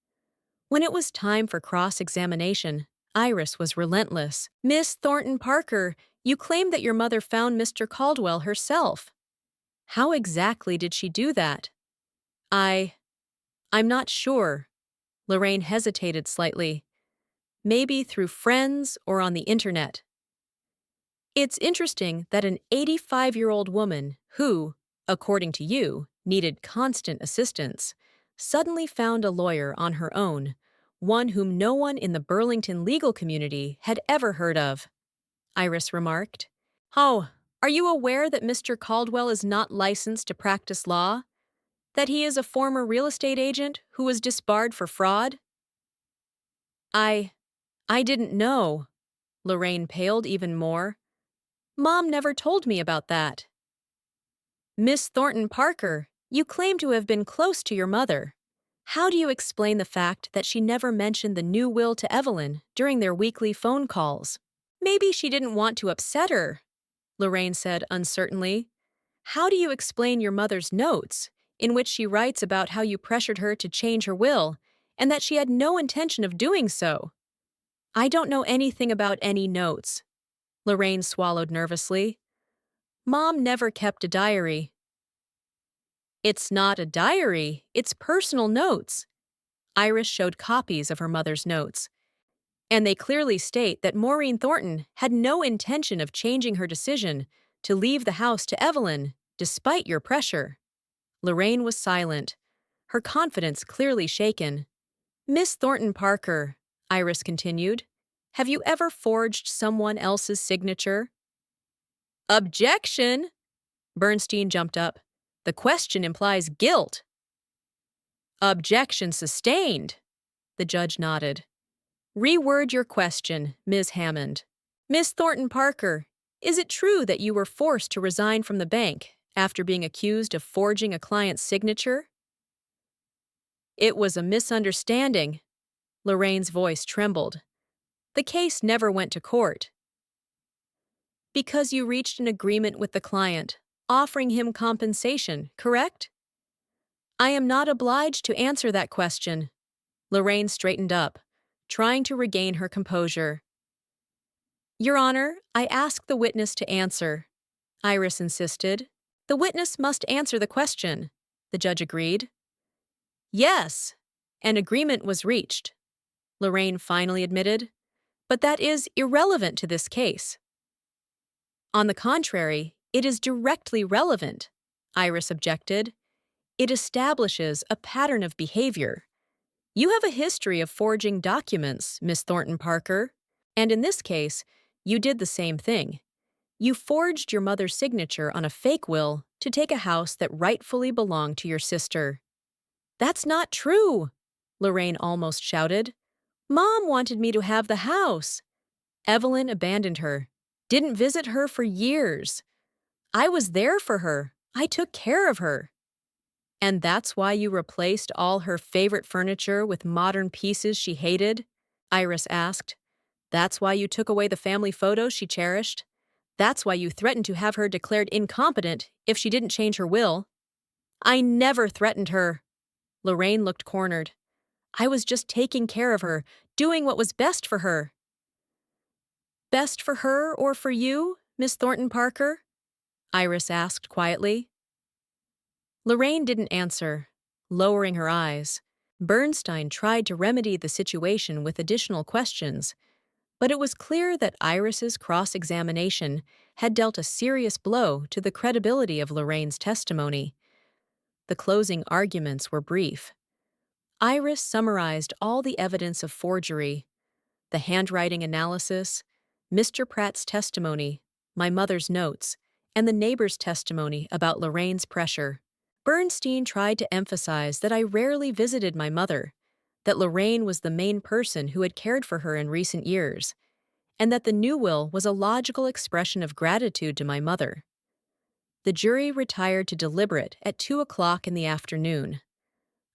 When it was time for cross-examination, Iris was relentless. "Miss Thornton Parker, you claim that your mother found Mr. Caldwell herself." How exactly did she do that? I. I'm not sure. Lorraine hesitated slightly. Maybe through friends or on the internet. It's interesting that an 85-year-old woman who, according to you, needed constant assistance, suddenly found a lawyer on her own, one whom no one in the Burlington legal community had ever heard of, Iris remarked. Oh, are you aware that Mr. Caldwell is not licensed to practice law? That he is a former real estate agent who was disbarred for fraud? I. I didn't know. Lorraine paled even more. Mom never told me about that. Miss Thornton Parker, you claim to have been close to your mother. How do you explain the fact that she never mentioned the new will to Evelyn during their weekly phone calls? Maybe she didn't want to upset her, Lorraine said uncertainly. How do you explain your mother's notes, in which she writes about how you pressured her to change her will, and that she had no intention of doing so? I don't know anything about any notes. Lorraine swallowed nervously. Mom never kept a diary. It's not a diary, it's personal notes. Iris showed copies of her mother's notes, and they clearly state that Maureen Thornton had no intention of changing her decision to leave the house to Evelyn, despite your pressure. Lorraine was silent, her confidence clearly shaken. Miss Thornton Parker, Iris continued, have you ever forged someone else's signature? Objection! Bernstein jumped up. The question implies guilt. Objection sustained. The judge nodded. Reword your question, Ms. Hammond. Miss Thornton Parker, is it true that you were forced to resign from the bank after being accused of forging a client's signature? It was a misunderstanding. Lorraine's voice trembled. The case never went to court. Because you reached an agreement with the client, offering him compensation, correct? I am not obliged to answer that question. Lorraine straightened up, trying to regain her composure. Your Honor, I ask the witness to answer. Iris insisted. The witness must answer the question. The judge agreed. Yes, an agreement was reached, Lorraine finally admitted, but that is irrelevant to this case. On the contrary, it is directly relevant, Iris objected. It establishes a pattern of behavior. You have a history of forging documents, Miss Thornton Parker, and in this case, you did the same thing. You forged your mother's signature on a fake will to take a house that rightfully belonged to your sister. That's not true, Lorraine almost shouted. Mom wanted me to have the house. Evelyn abandoned her, didn't visit her for years. I was there for her. I took care of her. And that's why you replaced all her favorite furniture with modern pieces she hated? Iris asked. That's why you took away the family photos she cherished? That's why you threatened to have her declared incompetent if she didn't change her will? I never threatened her. Lorraine looked cornered. I was just taking care of her, doing what was best for her. Best for her or for you, Miss Thornton Parker? Iris asked quietly. Lorraine didn't answer, lowering her eyes. Bernstein tried to remedy the situation with additional questions, but it was clear that Iris's cross-examination had dealt a serious blow to the credibility of Lorraine's testimony. The closing arguments were brief. Iris summarized all the evidence of forgery, the handwriting analysis, Mr. Pratt's testimony, my mother's notes, and the neighbor's testimony about Lorraine's pressure. Bernstein tried to emphasize that I rarely visited my mother, that Lorraine was the main person who had cared for her in recent years, and that the new will was a logical expression of gratitude to my mother. The jury retired to deliberate at 2 o'clock in the afternoon.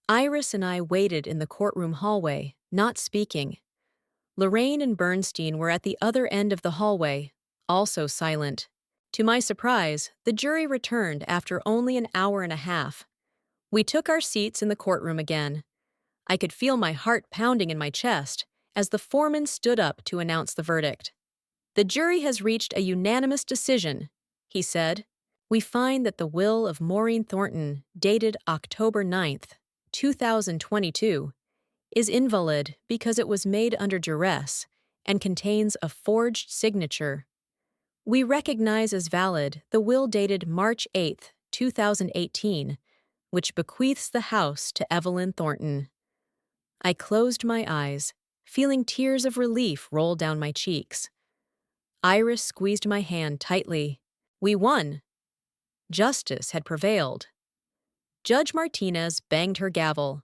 Iris and I waited in the courtroom hallway, not speaking. Lorraine and Bernstein were at the other end of the hallway, also silent. To my surprise, the jury returned after only an hour and a half. We took our seats in the courtroom again. I could feel my heart pounding in my chest as the foreman stood up to announce the verdict. The jury has reached a unanimous decision, he said. we find that the will of Maureen Thornton, dated October 9th, 2022, is invalid because it was made under duress and contains a forged signature. We recognize as valid the will dated March 8th, 2018, which bequeaths the house to Evelyn Thornton. I closed my eyes, feeling tears of relief roll down my cheeks. Iris squeezed my hand tightly. We won. Justice had prevailed. Judge Martinez banged her gavel.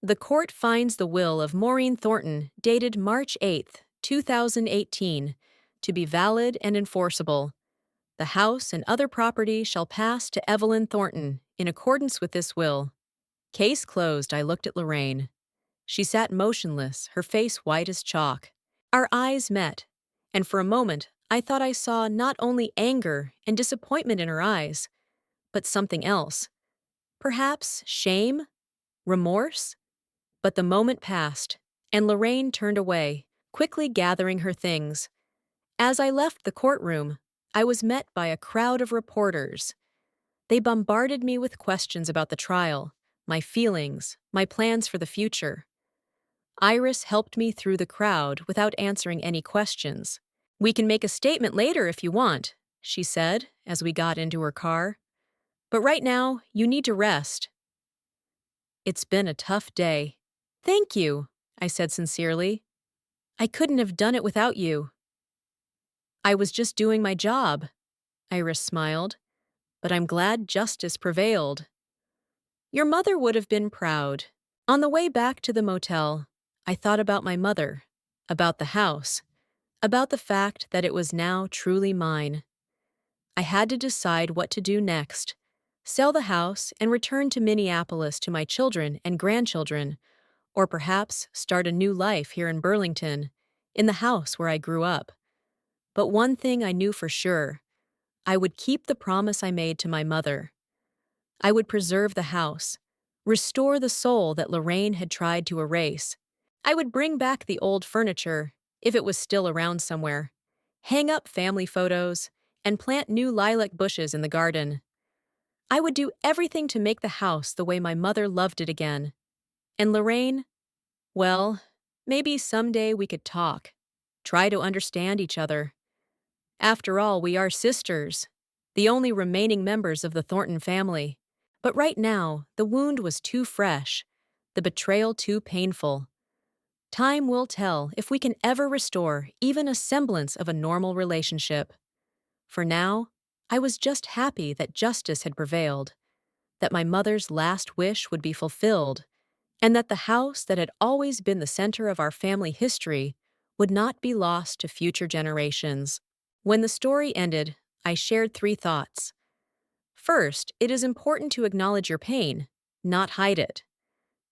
The court finds the will of Maureen Thornton, dated March 8th, 2018, to be valid and enforceable. The house and other property shall pass to Evelyn Thornton in accordance with this will. Case closed. I looked at Lorraine. She sat motionless, her face white as chalk. Our eyes met, and for a moment I thought I saw not only anger and disappointment in her eyes, but something else. Perhaps shame? Remorse? But the moment passed, and Lorraine turned away, quickly gathering her things. As I left the courtroom, I was met by a crowd of reporters. They bombarded me with questions about the trial, my feelings, my plans for the future. Iris helped me through the crowd without answering any questions. "We can make a statement later if you want," she said as we got into her car. "But right now, you need to rest." "It's been a tough day." "Thank you," I said sincerely. "I couldn't have done it without you." "I was just doing my job," Iris smiled. "But I'm glad justice prevailed." "Your mother would have been proud." On the way back to the motel, I thought about my mother, about the house, about the fact that it was now truly mine. I had to decide what to do next: sell the house and return to Minneapolis to my children and grandchildren, or perhaps start a new life here in Burlington, in the house where I grew up. But one thing I knew for sure: I would keep the promise I made to my mother. I would preserve the house, restore the soul that Lorraine had tried to erase. I would bring back the old furniture, if it was still around somewhere, hang up family photos, and plant new lilac bushes in the garden. I would do everything to make the house the way my mother loved it again. And Lorraine? Well, maybe someday we could talk, try to understand each other. After all, we are sisters, the only remaining members of the Thornton family. But right now, the wound was too fresh, the betrayal too painful. Time will tell if we can ever restore even a semblance of a normal relationship. For now, I was just happy that justice had prevailed, that my mother's last wish would be fulfilled, and that the house that had always been the center of our family history would not be lost to future generations. When the story ended, I shared 3 thoughts. First, it is important to acknowledge your pain, not hide it.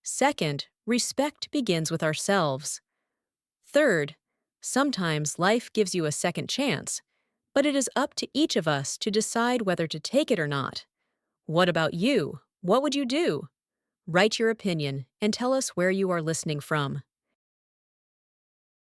Second, respect begins with ourselves. Third, sometimes life gives you a second chance, but it is up to each of us to decide whether to take it or not. What about you? What would you do? Write your opinion and tell us where you are listening from.